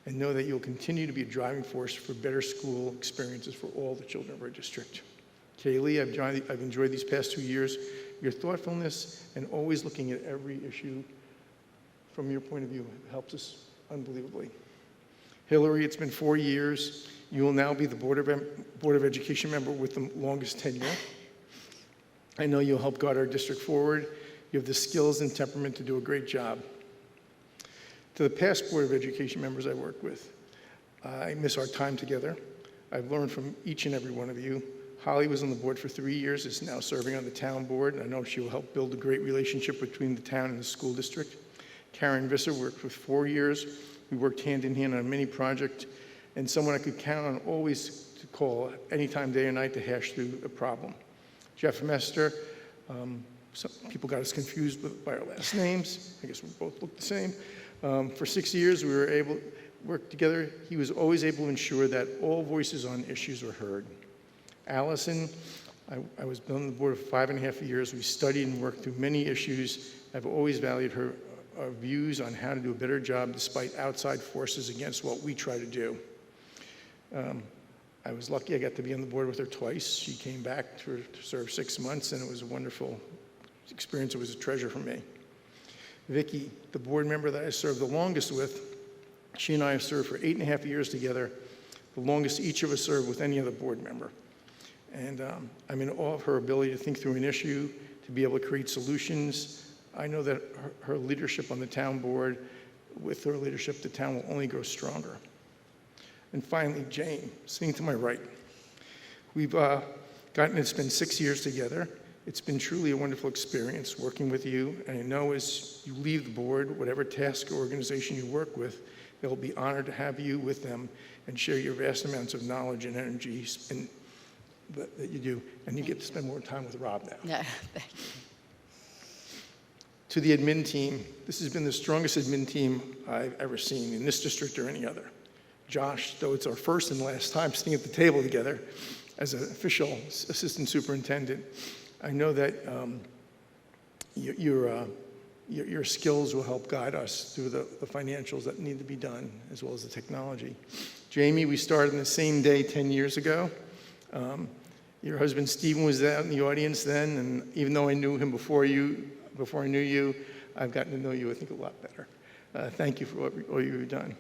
and know that you'll continue to be a driving force for better school experiences for all the children of our district. Kaylee, I've enjoyed these past 2 years. Your thoughtfulness and always looking at every issue from your point of view helps us unbelievably. Hillary, it's been 4 years. You will now be the Board of Education member with the longest tenure. I know you'll help guide our district forward. You have the skills and temperament to do a great job. To the past Board of Education members I worked with, I miss our time together. I've learned from each and every one of you. Holly was on the board for 3 years, is now serving on the town board, and I know she will help build a great relationship between the town and the school district. Karen Visser worked for 4 years. We worked hand in hand on many projects, and someone I could count on always to call anytime, day or night, to hash through a problem. Jeff Mester, some people got us confused by our last names. I guess we both look the same. For 6 years, we were able to work together. He was always able to ensure that all voices on issues were heard. Allison, I was on the board for 5.5 years. We studied and worked through many issues. I've always valued her views on how to do a better job despite outside forces against what we try to do. I was lucky I got to be on the board with her twice. She came back to serve 6 months, and it was wonderful experience was a treasure for me. Vicki, the board member that I served the longest with, she and I have served for 8.5 years together, the longest each of us served with any other board member. And I'm in awe of her ability to think through an issue, to be able to create solutions. I know that her leadership on the town board, with her leadership, the town will only grow stronger. And finally, Jane, sitting to my right. We've gotten to spend 6 years together. It's been truly a wonderful experience working with you, and I know as you leave the board, whatever task or organization you work with, they'll be honored to have you with them and share your vast amounts of knowledge and energy that you do, and you get to spend more time with Rob now. Yeah, thank you. To the admin team, this has been the strongest admin team I've ever seen in this district or any other. Josh, though it's our first and last time sitting at the table together as an official assistant superintendent, I know that your skills will help guide us through the financials that need to be done, as well as the technology. Jamie, we started on the same day 10 years ago. Your husband Stephen was out in the audience then, and even though I knew him before I knew you, I've gotten to know you, I think, a lot better. Thank you for all you've done.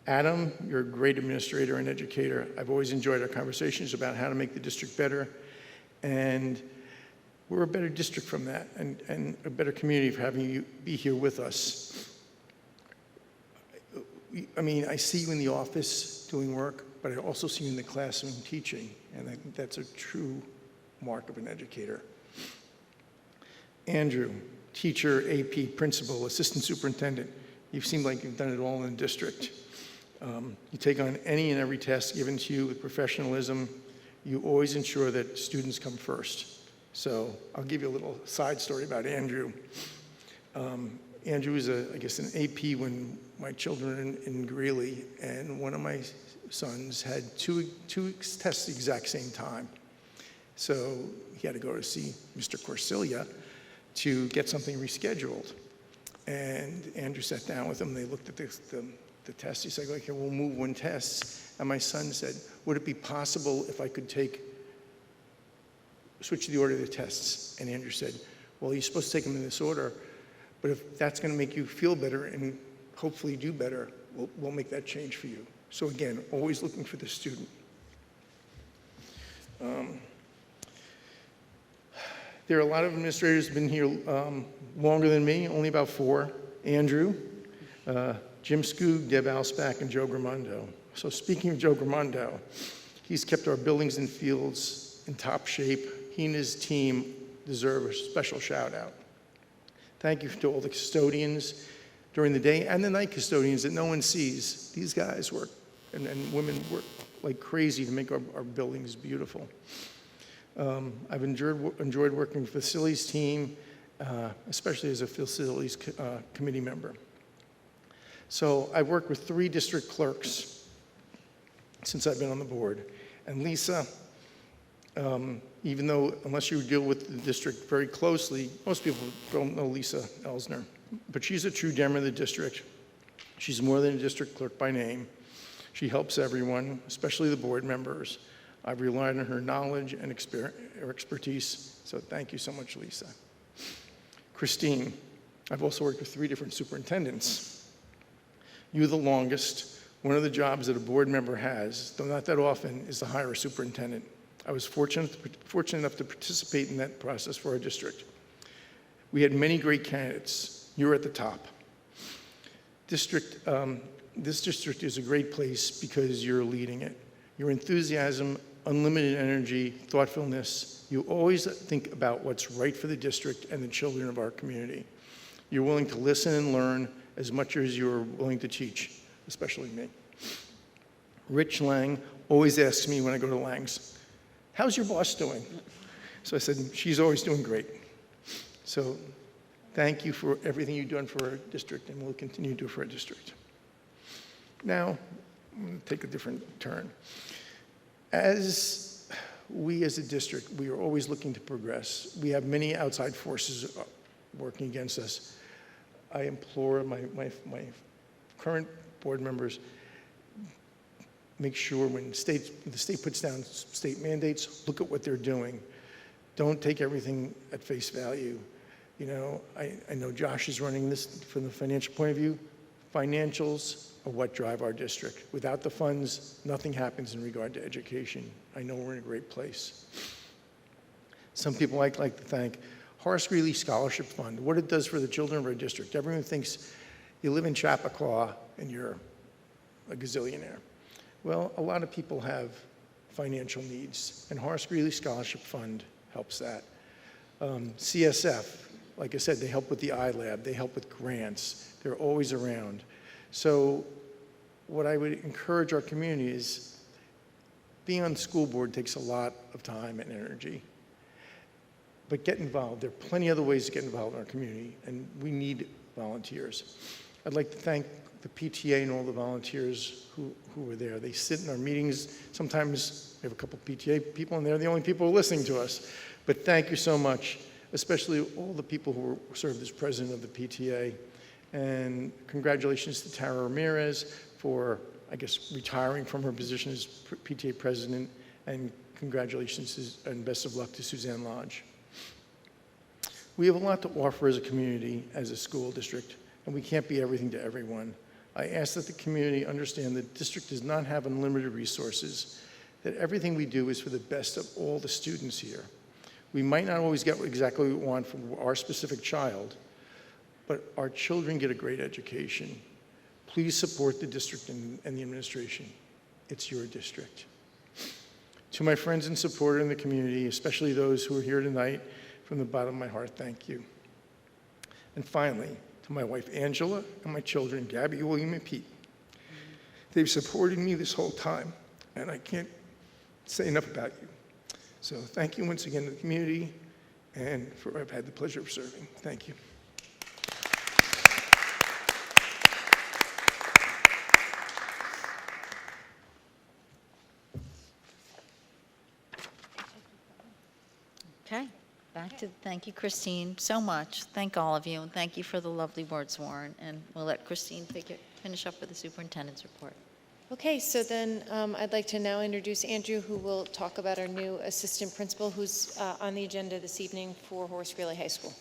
Adam, you're a great administrator and educator. I've always enjoyed our conversations about how to make the district better, and we're a better district from that, and a better community for having you be here with us. I mean, I see you in the office doing work, but I also see you in the classroom teaching, and I think that's a true mark of an educator. Andrew, teacher, AP, principal, assistant superintendent. You seem like you've done it all in the district. You take on any and every task given to you with professionalism. You always ensure that students come first. So I'll give you a little side story about Andrew. Andrew was, I guess, an AP when my children were in Greeley, and one of my sons had two tests the exact same time. So he had to go to see Mr. Corsilia to get something rescheduled. And Andrew sat down with him, they looked at the test. He said, okay, we'll move one test. And my son said, would it be possible if I could switch the order of the tests? And Andrew said, well, you're supposed to take them in this order, but if that's going to make you feel better and hopefully do better, we'll make that change for you. So again, always looking for the student. There are a lot of administrators who've been here longer than me, only about 4. Andrew, Jim Skoog, Deb Alsbach, and Joe Gramondo. So speaking of Joe Gramondo, he's kept our buildings and fields in top shape. He and his team deserve a special shout out. Thank you to all the custodians during the day and the night custodians that no one sees. These guys work, and women work like crazy to make our buildings beautiful. I've enjoyed working with the facilities team, especially as a facilities committee member. So I've worked with 3 district clerks since I've been on the board. And Lisa, even though, unless you deal with the district very closely, most people don't know Lisa Elsner, but she's a true gem of the district. She's more than a district clerk by name. She helps everyone, especially the board members. I've relied on her knowledge and expertise, so thank you so much, Lisa. Christine, I've also worked with 3 different superintendents. You the longest. One of the jobs that a board member has, though not that often, is to hire a superintendent. I was fortunate enough to participate in that process for our district. We had many great candidates. You're at the top. This district is a great place because you're leading it. Your enthusiasm, unlimited energy, thoughtfulness, you always think about what's right for the district and the children of our community. You're willing to listen and learn as much as you're willing to teach, especially me. Rich Lang always asks me when I go to Lang's, how's your boss doing? So I said, she's always doing great. So thank you for everything you've done for our district, and we'll continue to do for our district. Now, I'm going to take a different turn. As a district, we are always looking to progress. We have many outside forces working against us. I implore my current board members, make sure when the state puts down state mandates, look at what they're doing. Don't take everything at face value. You know, I know Josh is running this from the financial point of view. Financials are what drive our district. Without the funds, nothing happens in regard to education. I know we're in a great place. Some people I'd like to thank Horace Greeley Scholarship Fund, what it does for the children of our district. Everyone thinks you live in Chappaqua and you're a gazillionaire. Well, a lot of people have financial needs, and Horace Greeley Scholarship Fund helps that. CSF, like I said, they help with the iLab, they help with grants, they're always around. So what I would encourage our community is being on the school board takes a lot of time and energy. But get involved. There are plenty of other ways to get involved in our community, and we need volunteers. I'd like to thank the PTA and all the volunteers who were there. They sit in our meetings. Sometimes we have a couple PTA people, and they're the only people who are listening to us. But thank you so much, especially all the people who served as president of the PTA. And congratulations to Tara Ramirez for, I guess, retiring from her position as PTA president. And congratulations and best of luck to Suzanne Lodge. We have a lot to offer as a community, as a school district, and we can't be everything to everyone. I ask that the community understand that the district does not have unlimited resources, that everything we do is for the best of all the students here. We might not always get exactly what we want from our specific child, but our children get a great education. Please support the district and the administration. It's your district. To my friends and supporters in the community, especially those who are here tonight, from the bottom of my heart, thank you. And finally, to my wife, Angela, and my children, Gabby, William, and Pete. They've supported me this whole time, and I can't say enough about you. So thank you once again to the community, and I've had the pleasure of serving. Thank you. Okay, thank you, Christine, so much. Thank all of you, and thank you for the lovely words, Warren. And we'll let Christine finish up with the superintendent's report. Okay, so then I'd like to now introduce Andrew, who will talk about our new assistant principal, who's on the agenda this evening for Horace Greeley High School.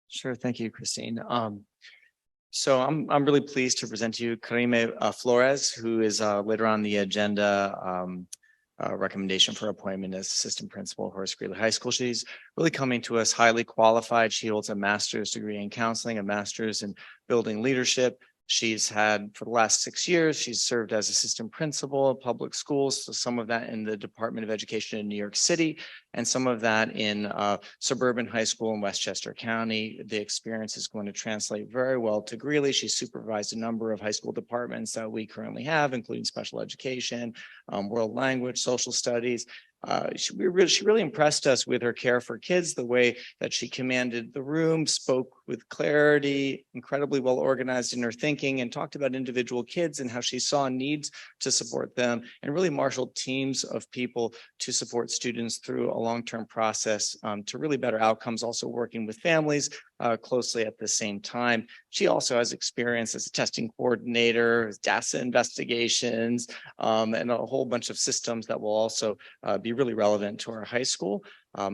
Sure, thank you, Christine. So I'm really pleased to present to you Karime Flores, who is later on the agenda. Recommendation for appointment as assistant principal at Horace Greeley High School. She's really coming to us highly qualified. She holds a master's degree in counseling, a master's in building leadership. She's had, for the last 6 years, she's served as assistant principal of public schools, so some of that in the Department of Education in New York City, and some of that in suburban high school in Westchester County. The experience is going to translate very well to Greeley. She supervised a number of high school departments that we currently have, including special education, world language, social studies. She really impressed us with her care for kids, the way that she commanded the room, spoke with clarity, incredibly well organized in her thinking, and talked about individual kids and how she saw needs to support them, and really marshaled teams of people to support students through a long-term process to really better outcomes, also working with families closely at the same time. She also has experience as a testing coordinator, DASA investigations, and a whole bunch of systems that will also be really relevant to our high school.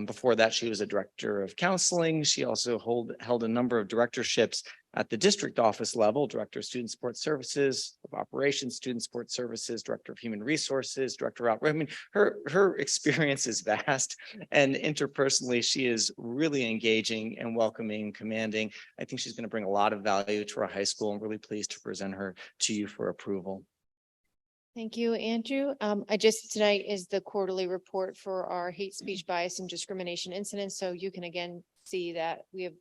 Before that, she was a director of counseling. She also held a number of directorships at the district office level, director of student support services, of operations, student support services, director of human resources, director of I mean, her experience is vast, and interpersonally, she is really engaging and welcoming, commanding. I think she's going to bring a lot of value to our high school. I'm really pleased to present her to you for approval. Thank you, Andrew. Tonight is the quarterly report for our hate speech, bias, and discrimination incidents. So you can again see that we have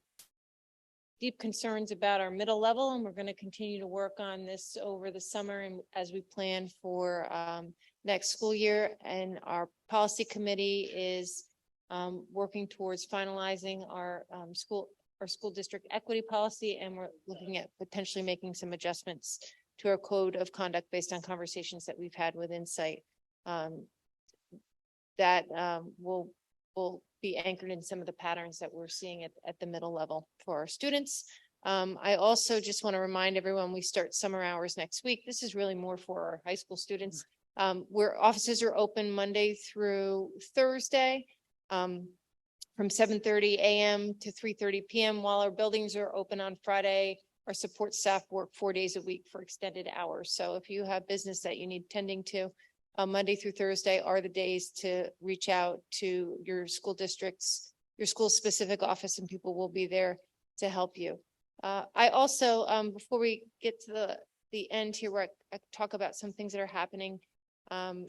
deep concerns about our middle level, and we're going to continue to work on this over the summer and as we plan for next school year. And our policy committee is working towards finalizing our school district equity policy, and we're looking at potentially making some adjustments to our code of conduct based on conversations that we've had with Insight that will be anchored in some of the patterns that we're seeing at the middle level for our students. I also just want to remind everyone, we start summer hours next week. This is really more for our high school students, where offices are open Monday through Thursday. from 7:30 a.m. to 3:30 p.m. While our buildings are open on Friday, our support staff work 4 days a week for extended hours. So if you have business that you need tending to, Monday through Thursday are the days to reach out to your school districts, your school specific office, and people will be there to help you. I also, before we get to the end here where I talk about some things that are happening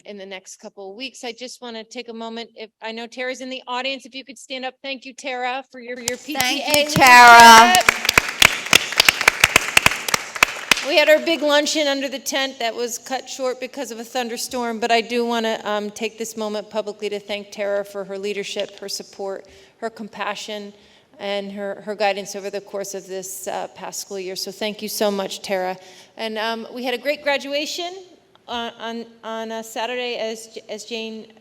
in the next couple of weeks, I just want to take a moment. If I know Tara's in the audience, if you could stand up. Thank you, Tara, for your PTA. Thank you, leadership. Tara. We had our big luncheon under the tent that was cut short because of a thunderstorm, but I do want to take this moment publicly to thank Tara for her leadership, her support, her compassion, and her guidance over the course of this past school year. So thank you so much, Tara. And we had a great graduation on a Saturday, as Jane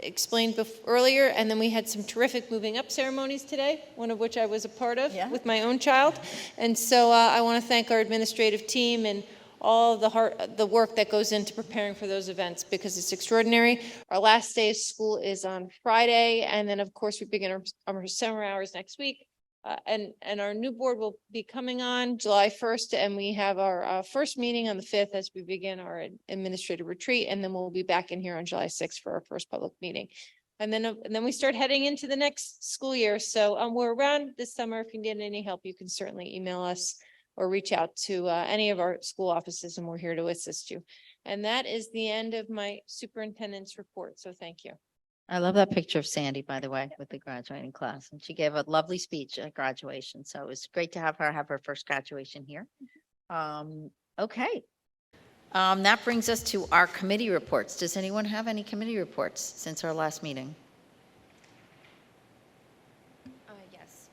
explained earlier, and then we had some terrific moving up ceremonies today, one of which I was a part of with my own child. And so I want to thank our administrative team and all the work that goes into preparing for those events, because it's extraordinary. Our last day of school is on Friday, and then of course we begin our summer hours next week. And our new board will be coming on July 1st, and we have our first meeting on the 5th as we begin our administrative retreat, and then we'll be back in here on July 6th for our first public meeting. And then we start heading into the next school year. So we're around this summer. If you need any help, you can certainly email us or reach out to any of our school offices, and we're here to assist you. And that is the end of my superintendent's report. So thank you. I love that picture of Sandy, by the way, with the graduating class. And she gave a lovely speech at graduation. So it was great to have her first graduation here. Okay. That brings us to our committee reports. Does anyone have any committee reports since our last meeting? Yes,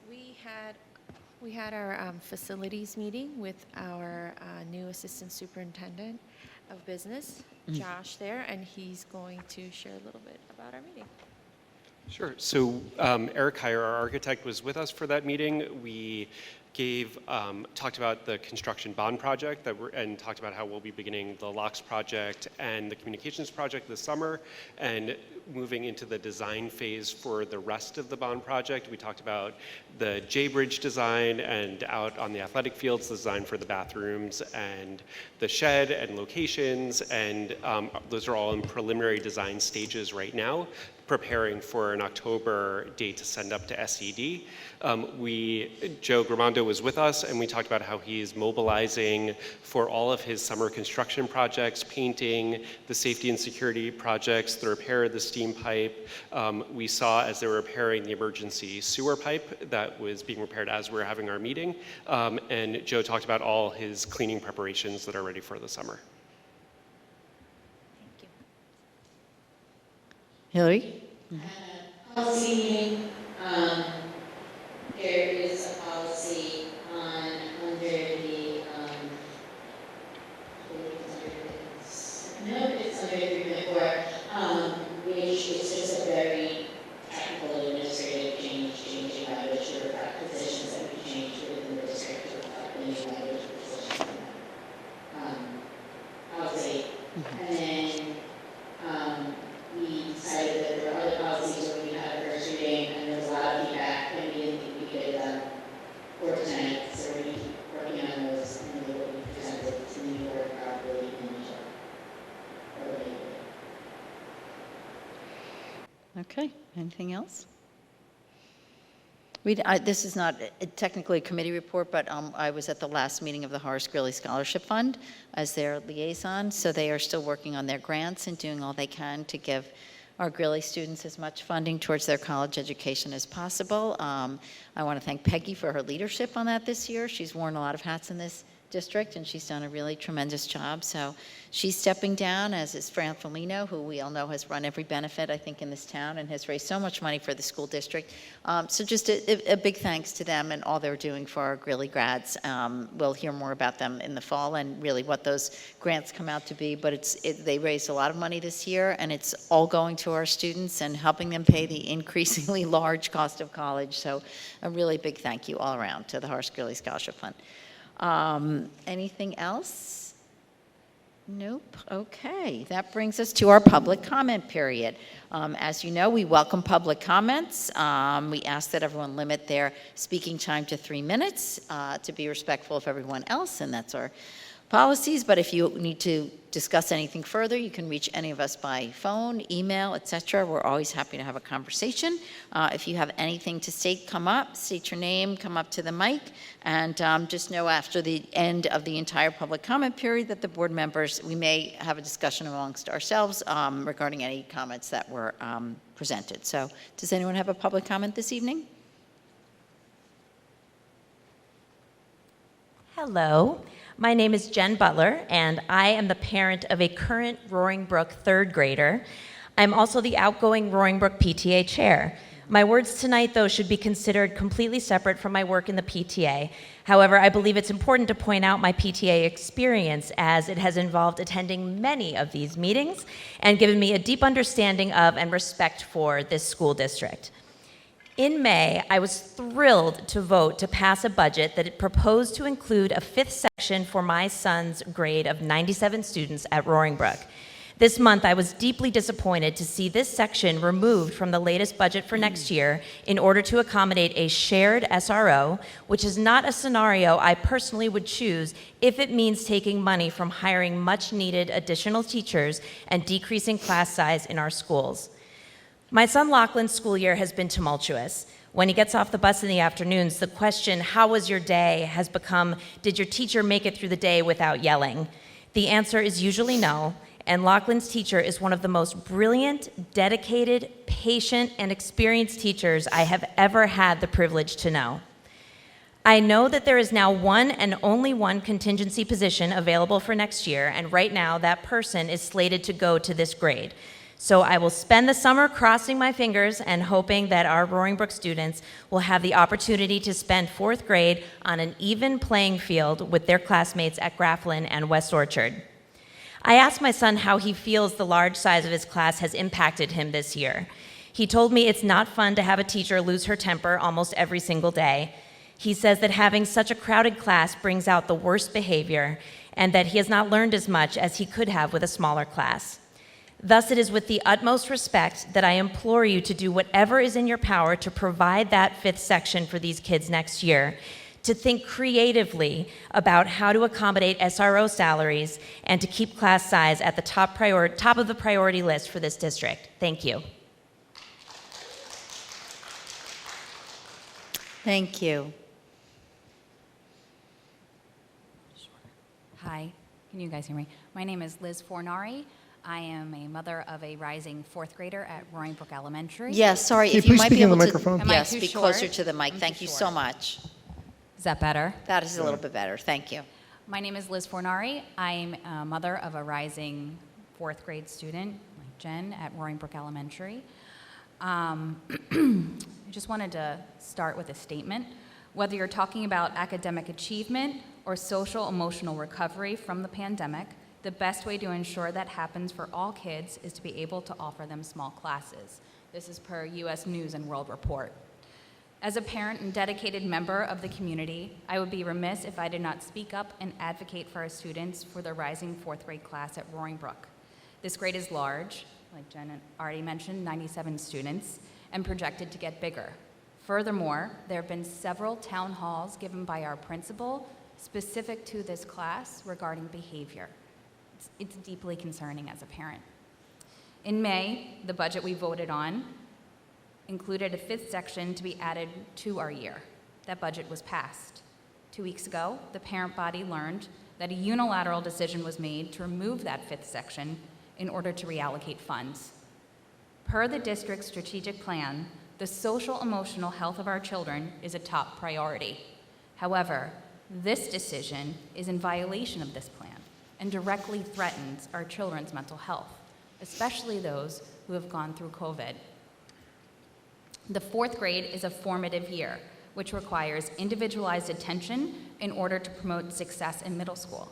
we had our facilities meeting with our new assistant superintendent of business, Josh, there, and he's going to share a little bit about our meeting. Sure. So Eric Heyer, our architect, was with us for that meeting. We talked about the construction bond project and talked about how we'll be beginning the locks project and the communications project this summer and moving into the design phase for the rest of the bond project. We talked about the J-Bridge design and out on the athletic fields, the design for the bathrooms and the shed and locations, and those are all in preliminary design stages right now, preparing for an October date to send up to SED. Joe Gramando was with us, and we talked about how he's mobilizing for all of his summer construction projects, painting, the safety and security projects, the repair of the steam pipe. We saw as they were repairing the emergency sewer pipe that was being repaired as we were having our meeting. And Joe talked about all his cleaning preparations that are ready for the summer. Hillary? Policy meeting, there is a policy under the, it's under 3.4, which is just a very technical administrative change, changing language to reflect positions that we change within the district to reflect the new language of positions in that policy. And then we decided that there were other policies where we had a first reading, and there was a lot of feedback, and we didn't think we could for tonight, so we're going to keep working on those, and they will be presented to the new board probably in July. Okay, anything else? This is not technically a committee report, but I was at the last meeting of the Horace Greeley Scholarship Fund as their liaison, so they are still working on their grants and doing all they can to give our Greeley students as much funding towards their college education as possible. I want to thank Peggy for her leadership on that this year. She's worn a lot of hats in this district, and she's done a really tremendous job. So she's stepping down, as is Fran Folino, who we all know has run every benefit, I think, in this town and has raised so much money for the school district. So just a big thanks to them and all they're doing for our Greeley grads. We'll hear more about them in the fall and really what those grants come out to be, but they raised a lot of money this year, and it's all going to our students and helping them pay the increasingly large cost of college. So a really big thank you all around to the Horace Greeley Scholarship Fund. Anything else? Nope. Okay, that brings us to our public comment period. As you know, we welcome public comments. We ask that everyone limit their speaking time to 3 minutes to be respectful of everyone else, and that's our policies. But if you need to discuss anything further, you can reach any of us by phone, email, etc. We're always happy to have a conversation. If you have anything to say, come up, state your name, come up to the mic, and just know after the end of the entire public comment period that the board members, we may have a discussion amongst ourselves regarding any comments that were presented. So does anyone have a public comment this evening? Hello. My name is Jen Butler, and I am the parent of a current Roaring Brook third grader. I'm also the outgoing Roaring Brook PTA chair. My words tonight, though, should be considered completely separate from my work in the PTA. However, I believe it's important to point out my PTA experience, as it has involved attending many of these meetings and given me a deep understanding of and respect for this school district. In May, I was thrilled to vote to pass a budget that proposed to include a 5th section for my son's grade of 97 students at Roaring Brook. This month, I was deeply disappointed to see this section removed from the latest budget for next year in order to accommodate a shared SRO, which is not a scenario I personally would choose if it means taking money from hiring much-needed additional teachers and decreasing class size in our schools. My son Lachlan's school year has been tumultuous. When he gets off the bus in the afternoons, the question, "How was your day?" has become, "Did your teacher make it through the day without yelling?" The answer is usually no, and Lachlan's teacher is one of the most brilliant, dedicated, patient, and experienced teachers I have ever had the privilege to know. I know that there is now one and only one contingency position available for next year, and right now that person is slated to go to this grade. So I will spend the summer crossing my fingers and hoping that our Roaring Brook students will have the opportunity to spend 4th grade on an even playing field with their classmates at Grafflin and West Orchard. I asked my son how he feels the large size of his class has impacted him this year. He told me it's not fun to have a teacher lose her temper almost every single day. He says that having such a crowded class brings out the worst behavior and that he has not learned as much as he could have with a smaller class. Thus, it is with the utmost respect that I implore you to do whatever is in your power to provide that 5th section for these kids next year, to think creatively about how to accommodate SRO salaries, and to keep class size at the top of the priority list for this district. Thank you. Thank you. Hi, can you guys hear me? My name is Liz Fornari. I am a mother of a rising 4th grader at Roaring Brook Elementary. Yes, sorry, Can if you you please might speak be in the able to microphone? Am I yes, too be short? closer to the mic. I'm Thank too you short. so much. Is that better? That is a little bit better. Thank you. My name is Liz Fornari. I'm a mother of a rising 4th grade student, like Jen, at Roaring Brook Elementary. I just wanted to start with a statement. Whether you're talking about academic achievement or social emotional recovery from the pandemic, the best way to ensure that happens for all kids is to be able to offer them small classes. This is per U.S. News and World Report. As a parent and dedicated member of the community, I would be remiss if I did not speak up and advocate for our students for the rising 4th grade class at Roaring Brook. This grade is large, like Jen already mentioned, 97 students, and projected to get bigger. Furthermore, there have been several town halls given by our principal specific to this class regarding behavior. It's deeply concerning as a parent. In May, the budget we voted on included a 5th section to be added to our year. That budget was passed. 2 weeks ago, the parent body learned that a unilateral decision was made to remove that 5th section in order to reallocate funds. Per the district's strategic plan, the social emotional health of our children is a top priority. However, this decision is in violation of this plan and directly threatens our children's mental health, especially those who have gone through COVID. The 4th grade is a formative year, which requires individualized attention in order to promote success in middle school.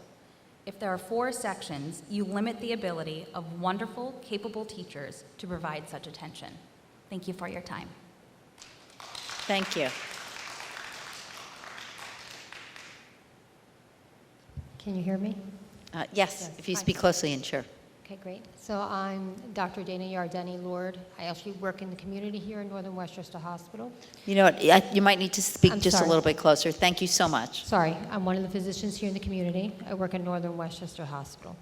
If there are 4 sections, you limit the ability of wonderful, capable teachers to provide such attention. Thank you for your time. Thank you. Can you hear me? Yes, if you speak closely and sure. Okay, great. So I'm Dr. Dana Yardeni Lord. I actually work in the community here in Northern Westchester Hospital. You know what, you might need to speak I'm just sorry. a little bit closer. Thank you so much. Sorry, I'm one of the physicians here in the community. I work in Northern Westchester Hospital.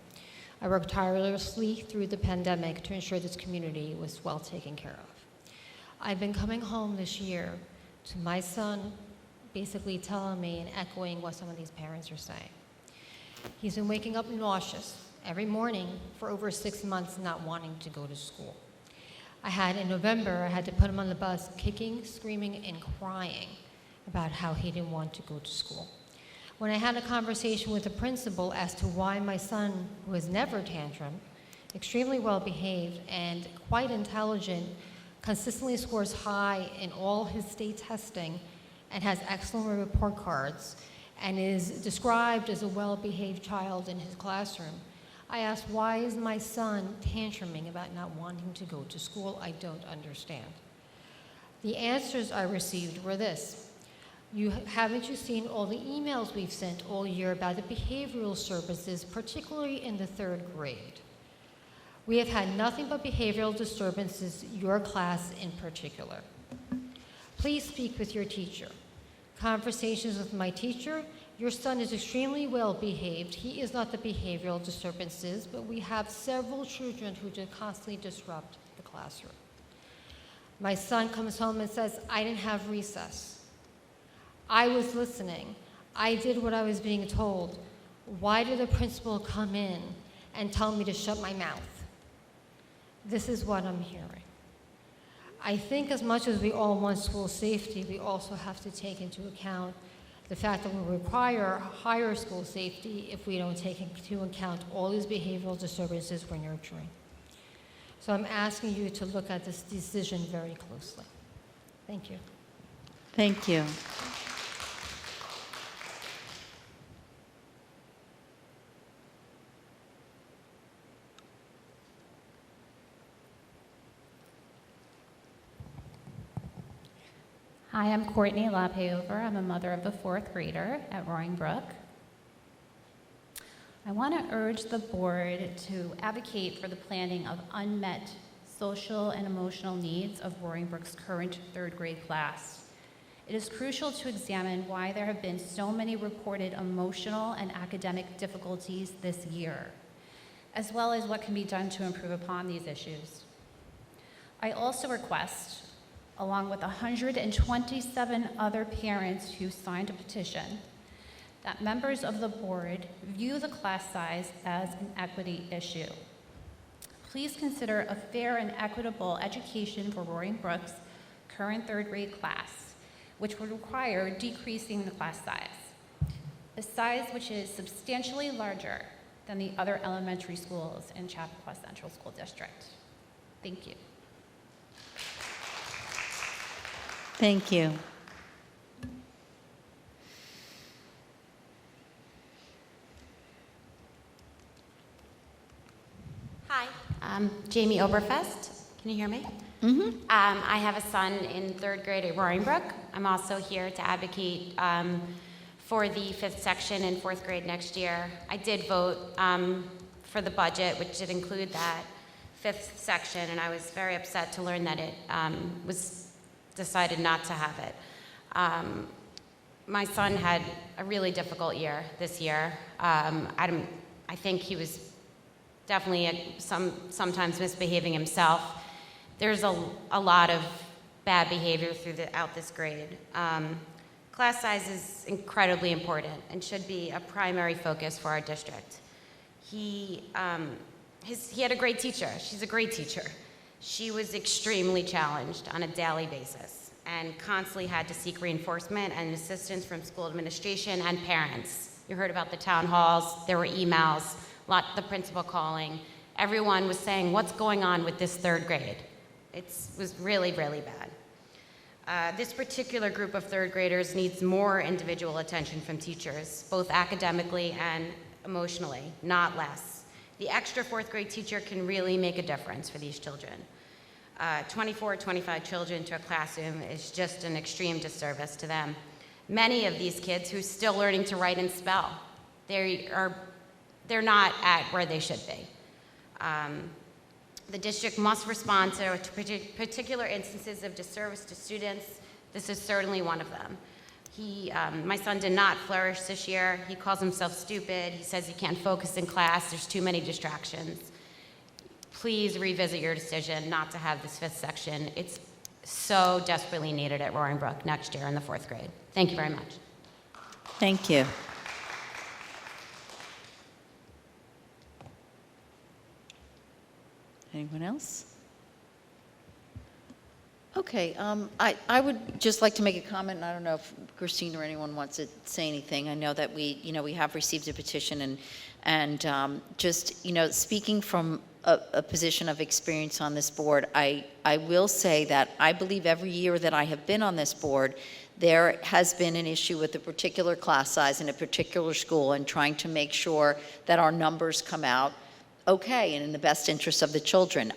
I worked tirelessly through the pandemic to ensure this community was well taken care of. I've been coming home this year to my son basically telling me and echoing what some of these parents are saying. He's been waking up nauseous every morning for over 6 months, not wanting to go to school. In November, I had to put him on the bus kicking, screaming, and crying about how he didn't want to go to school. When I had a conversation with the principal as to why my son, who has never tantrum, extremely well behaved and quite intelligent, consistently scores high in all his state testing and has excellent report cards and is described as a well-behaved child in his classroom, I asked, why is my son tantruming about not wanting to go to school? I don't understand. The answers I received were this. Haven't you seen all the emails we've sent all year about the behavioral services, particularly in the 3rd grade? We have had nothing but behavioral disturbances, your class in particular. Please speak with your teacher. Conversations with my teacher, your son is extremely well behaved. He is not the behavioral disturbances, but we have several children who just constantly disrupt the classroom. My son comes home and says, I didn't have recess. I was listening. I did what I was being told. Why did the principal come in and tell me to shut my mouth? This is what I'm hearing. I think as much as we all want school safety, we also have to take into account the fact that we require higher school safety if we don't take into account all these behavioral disturbances we're nurturing. So I'm asking you to look at this decision very closely. Thank you. Thank you. Hi, I'm Courtney LaPayover. I'm a mother of a 4th grader at Roaring Brook. I want to urge the board to advocate for the planning of unmet social and emotional needs of Roaring Brook's current 3rd grade class. It is crucial to examine why there have been so many reported emotional and academic difficulties this year, as well as what can be done to improve upon these issues. I also request, along with 127 other parents who signed a petition, that members of the board view the class size as an equity issue. Please consider a fair and equitable education for Roaring Brook's current 3rd grade class, which would require decreasing the class size, a size which is substantially larger than the other elementary schools in Chappaqua Central School District. Thank you. Thank you. Hi, I'm Jamie Oberfest. Can you hear me? Mm-hmm. I have a son in 3rd grade at Roaring Brook. I'm also here to advocate for the 5th section in 4th grade next year. I did vote for the budget, which did include that 5th section, and I was very upset to learn that it was decided not to have it. My son had a really difficult year this year. I think he was definitely sometimes misbehaving himself. There's a lot of bad behavior throughout this grade. Class size is incredibly important and should be a primary focus for our district. He had a great teacher. She's a great teacher. She was extremely challenged on a daily basis and constantly had to seek reinforcement and assistance from school administration and parents. You heard about the town halls, there were emails, the principal calling. Everyone was saying, what's going on with this 3rd grade? It was really, really bad. This particular group of 3rd graders needs more individual attention from teachers, both academically and emotionally, not less. The extra 4th grade teacher can really make a difference for these children. 24, 25 children to a classroom is just an extreme disservice to them. Many of these kids who are still learning to write and spell, they are they're not at where they should be. The district must respond to particular instances of disservice to students. This is certainly one of them. My son did not flourish this year. He calls himself stupid. He says he can't focus in class. There's too many distractions. Please revisit your decision not to have this 5th section. It's so desperately needed at Roaring Brook next year in the 4th grade. Thank you very much. Thank you. Anyone else? Okay, I would just like to make a comment, and I don't know if Christine or anyone wants to say anything. I know that we have received a petition, and just, speaking from a position of experience on this board, I will say that I believe every year that I have been on this board, there has been an issue with a particular class size in a particular school and trying to make sure that our numbers come out okay and in the best interest of the children.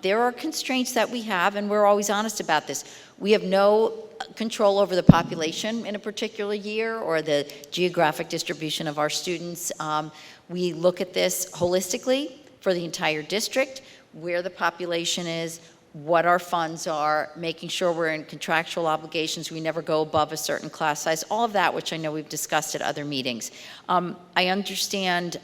There are constraints that we have, and we're always honest about this. We have no control over the population in a particular year or the geographic distribution of our students. We look at this holistically for the entire district, where the population is, what our funds are, making sure we're in contractual obligations, we never go above a certain class size, all of that, which I know we've discussed at other meetings. I understand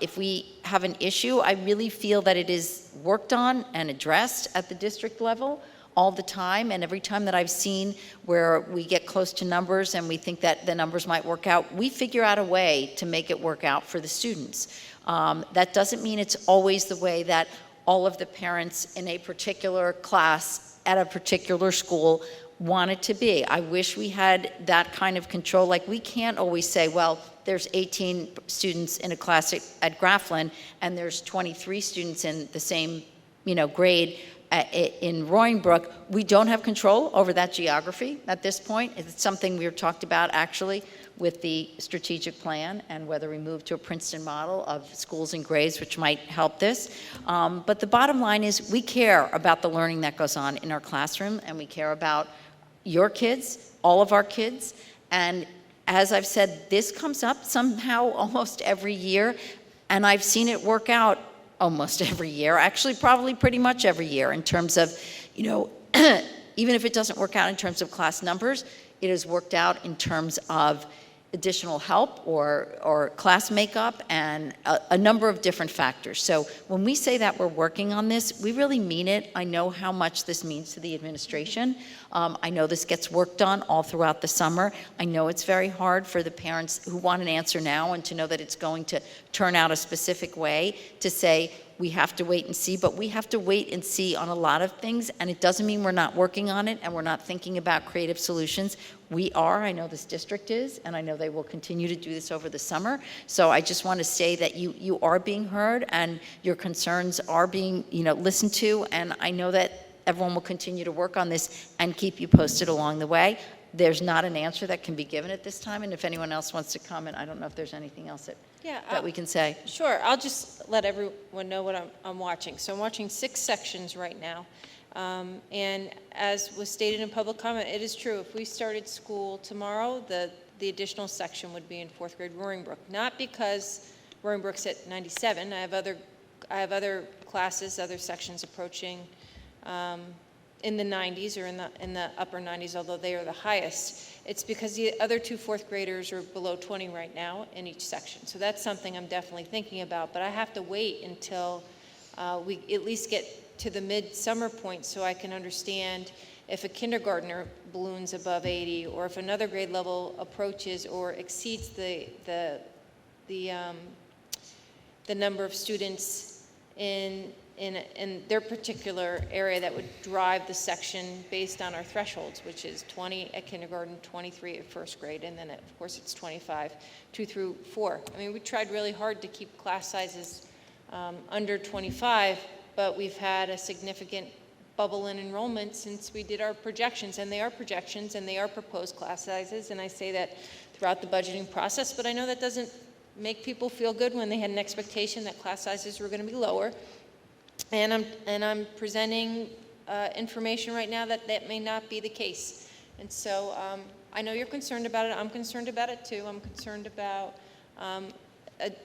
if we have an issue, I really feel that it is worked on and addressed at the district level all the time, and every time that I've seen where we get close to numbers and we think that the numbers might work out, we figure out a way to make it work out for the students. That doesn't mean it's always the way that all of the parents in a particular class at a particular school want it to be. I wish we had that kind of control. Like, we can't always say, well, there's 18 students in a class at Grafflin and there's 23 students in the same, grade in Roaring Brook. We don't have control over that geography at this point. It's something we've talked about actually with the strategic plan and whether we move to a Princeton model of schools and grades, which might help this. But the bottom line is we care about the learning that goes on in our classroom, and we care about your kids, all of our kids. And as I've said, this comes up somehow almost every year, and I've seen it work out almost every year, actually probably pretty much every year in terms of, even if it doesn't work out in terms of class numbers, it has worked out in terms of additional help or class makeup and a number of different factors. So when we say that we're working on this, we really mean it. I know how much this means to the administration. I know this gets worked on all throughout the summer. I know it's very hard for the parents who want an answer now and to know that it's going to turn out a specific way to say, we have to wait and see, but we have to wait and see on a lot of things, and it doesn't mean we're not working on it and we're not thinking about creative solutions. We are, I know this district is, and I know they will continue to do this over the summer. So I just want to say that you are being heard and your concerns are being, listened to, and I know that everyone will continue to work on this and keep you posted along the way. There's not an answer that can be given at this time, and if anyone else wants to comment, I don't know if there's anything else that we can say. Sure, I'll just let everyone know what I'm watching. So I'm watching 6 sections right now. And as was stated in public comment, it is true. If we started school tomorrow, the additional section would be in 4th grade Roaring Brook. Not because Roaring Brook's at 97. I have other classes, other sections approaching in the 90s or in the upper 90s, although they are the highest. It's because the other 2 4th graders are below 20 right now in each section. So that's something I'm definitely thinking about, but I have to wait until we at least get to the mid-summer point so I can understand if a kindergartner balloons above 80 or if another grade level approaches or exceeds the number of students in their particular area that would drive the section based on our thresholds, which is 20 at kindergarten, 23 at 1st grade, and then of course it's 25, 2 through 4. I mean, we tried really hard to keep class sizes under 25, but we've had a significant bubble in enrollment since we did our projections, and they are projections and they are proposed class sizes, and I say that throughout the budgeting process, but I know that doesn't make people feel good when they had an expectation that class sizes were going to be lower. And I'm presenting information right now that may not be the case. And so I know you're concerned about it. I'm concerned about it too. I'm concerned about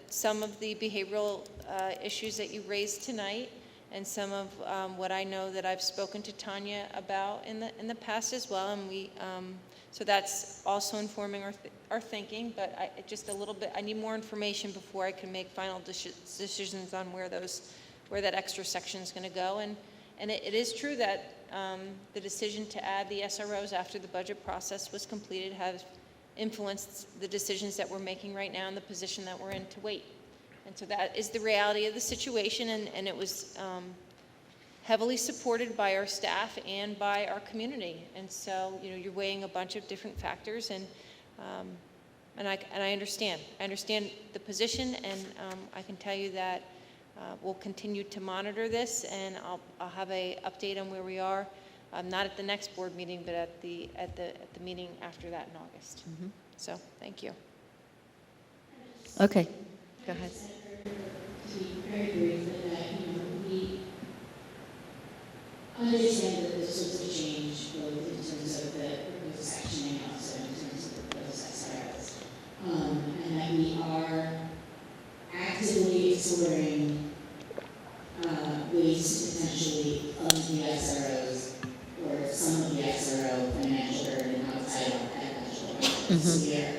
some of the behavioral issues that you raised tonight, and some of what I know that I've spoken to Tanya about in the past as well. And so that's also informing our thinking. But just a little bit, I need more information before I can make final decisions on where that extra section is going to go. And it is true that the decision to add the SROs after the budget process was completed has influenced the decisions that we're making right now and the position that we're in to wait. And so that is the reality of the situation, and it was heavily supported by our staff and by our community. And so, you're weighing a bunch of different factors, and I understand. I understand the position, and I can tell you that we'll continue to monitor this, and I'll have a update on where we are, not at the next board meeting, but at the meeting after that in August. Mm-hmm. So, thank you. Okay, go ahead. To be very brief, that we understand that this was a change, both in terms of the proposed section and also in terms of the proposed SROs, and that we are actively exploring ways to potentially fund the SROs or some of the SRO financial burden outside of that budget. So we are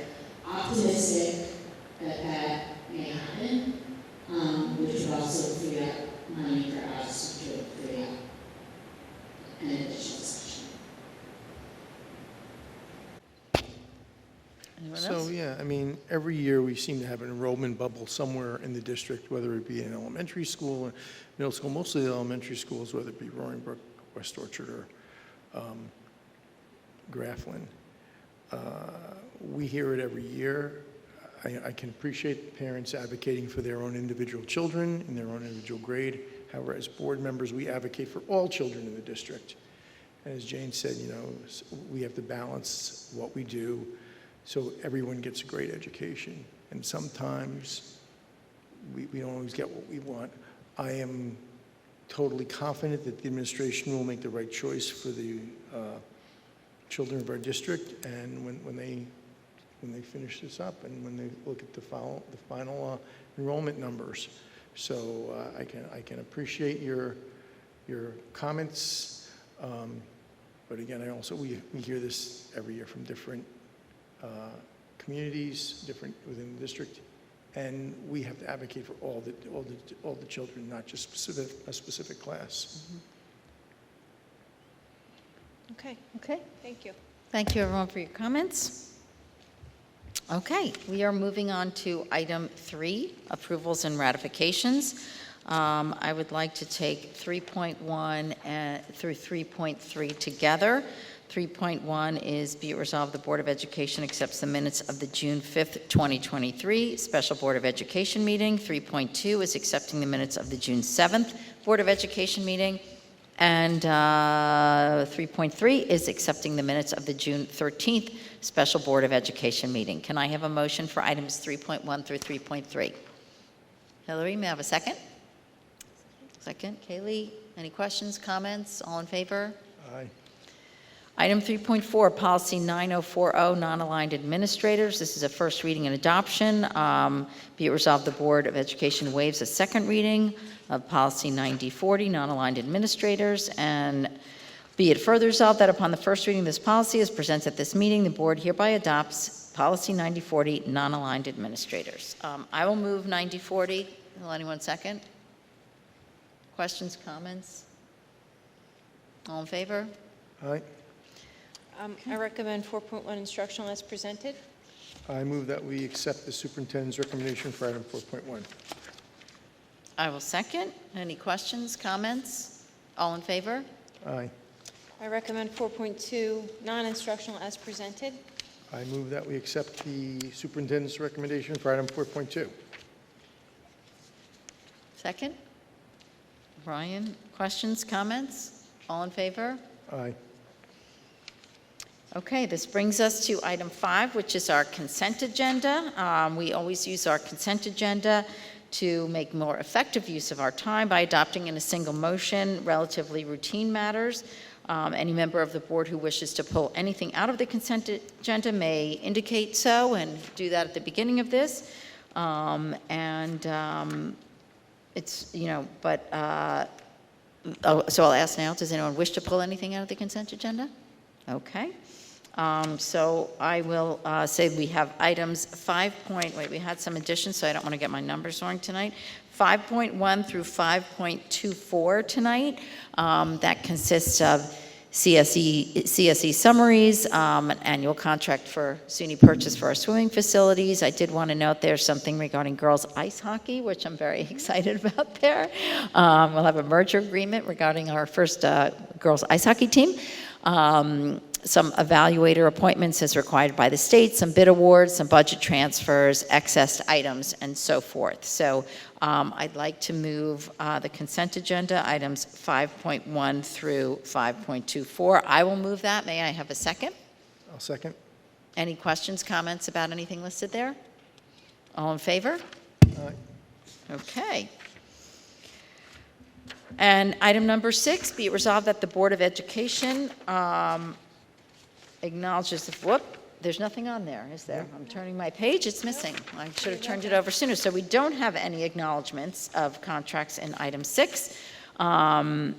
optimistic that may happen, which would also free up money for us, which would free up an additional section. So, yeah, I mean, every year we seem to have an enrollment bubble somewhere in the district, whether it be in elementary school or middle school, mostly the elementary schools, whether it be Roaring Brook, West Orchard, or Grafflin. We hear it every year. I can appreciate parents advocating for their own individual children in their own individual grade. However, as board members, we advocate for all children in the district. And as Jane said, we have to balance what we do so everyone gets a great education. And sometimes we don't always get what we want. I am totally confident that the administration will make the right choice for the children of our district, and when they finish this up and when they look at the final enrollment numbers. So I can appreciate your comments, but again, we hear this every year from different communities, different within the district, and we have to advocate for all the children, not just a specific class. Okay. Okay. Thank you. Thank you, everyone, for your comments. Okay, we are moving on to item 3, approvals and ratifications. I would like to take 3.1 through 3.3 together. 3.1 is be it resolved the Board of Education accepts the minutes of the June 5th, 2023 Special Board of Education meeting. 3.2 is accepting the minutes of the June 7th Board of Education meeting. And 3.3 is accepting the minutes of the June 13th Special Board of Education meeting. Can I have a motion for items 3.1 through 3.3? Hillary, may I have a second? Second. Kaylee, any questions, comments? All in favor? Aye. Item 3.4, Policy 9040, Non-Aligned Administrators. This is a first reading and adoption. Be it resolved, the Board of Education waives a second reading of Policy 9040, Non-Aligned Administrators, and be it further resolved that upon the first reading of this policy as presented at this meeting, the Board hereby adopts Policy 9040, Non-Aligned Administrators. I will move 9040. Will anyone second? Questions, comments? All in favor? Aye. I recommend 4.1 instructional as presented. I move that we accept the superintendent's recommendation for item 4.1. I will second. Any questions, comments? All in favor? Aye. I recommend 4.2 non-instructional as presented. I move that we accept the superintendent's recommendation for item 4.2. Second. Brian, questions, comments? All in favor? Aye. Okay, this brings us to item 5, which is our consent agenda. We always use our consent agenda to make more effective use of our time by adopting in a single motion relatively routine matters. Any member of the board who wishes to pull anything out of the consent agenda may indicate so and do that at the beginning of this. It's, but, so I'll ask now, does anyone wish to pull anything out of the consent agenda? Okay. So I will say we have items we had some additions, so I don't want to get my numbers wrong tonight. 5.1 through 5.24 tonight. That consists of CSE summaries, an annual contract for SUNY purchase for our swimming facilities. I did want to note there's something regarding girls ice hockey, which I'm very excited about there. We'll have a merger agreement regarding our first girls ice hockey team. Some evaluator appointments as required by the state, some bid awards, some budget transfers, excess items, and so forth. So I'd like to move the consent agenda, items 5.1 through 5.24. I will move that. May I have a second? I'll second. Any questions, comments about anything listed there? All in favor? Aye. Okay. And item number 6, be it resolved that the Board of Education acknowledges there's nothing on there, is there? I'm turning my page, it's missing. I should have turned it over sooner. So we don't have any acknowledgments of contracts in item 6. Nothing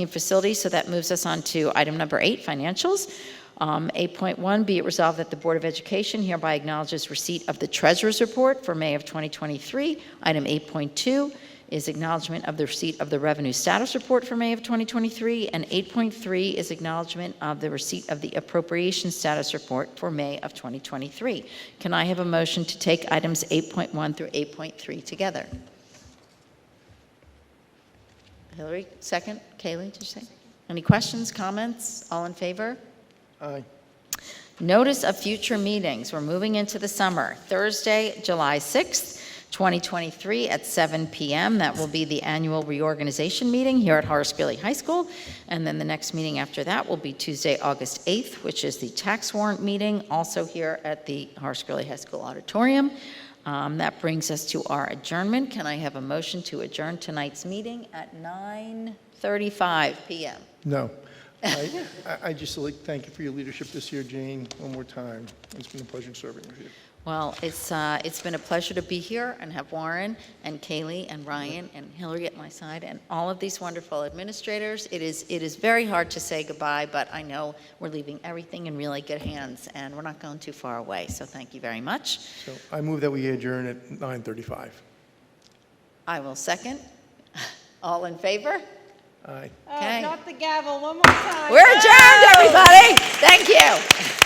in facilities, so that moves us on to item number 8, financials. 8.1, be it resolved that the Board of Education hereby acknowledges receipt of the Treasurer's Report for May of 2023. Item 8.2 is acknowledgement of the receipt of the Revenue Status Report for May of 2023, and 8.3 is acknowledgement of the receipt of the Appropriation Status Report for May of 2023. Can I have a motion to take items 8.1 through 8.3 together? Hillary, second. Kaylee, did you say? Any questions, comments? All in favor? Aye. Notice of future meetings. We're moving into the summer. Thursday, July 6th, 2023 at 7 p.m. That will be the annual reorganization meeting here at Horace Greeley High School. And then the next meeting after that will be Tuesday, August 8th, which is the tax warrant meeting, also here at the Horace Greeley High School auditorium. That brings us to our adjournment. Can I have a motion to adjourn tonight's meeting at 9:35 p.m.? No. I just like thank you for your leadership this year, Jane, one more time. It's been a pleasure serving with you. Well, it's been a pleasure to be here and have Warren and Kaylee and Ryan and Hillary at my side and all of these wonderful administrators. It is very hard to say goodbye, but I know we're leaving everything in really good hands and we're not going too far away. So thank you very much. So I move that we adjourn at 9:35. I will second. All in favor? Aye. Okay. Not the gavel, one more time. We're adjourned, everybody. Thank you.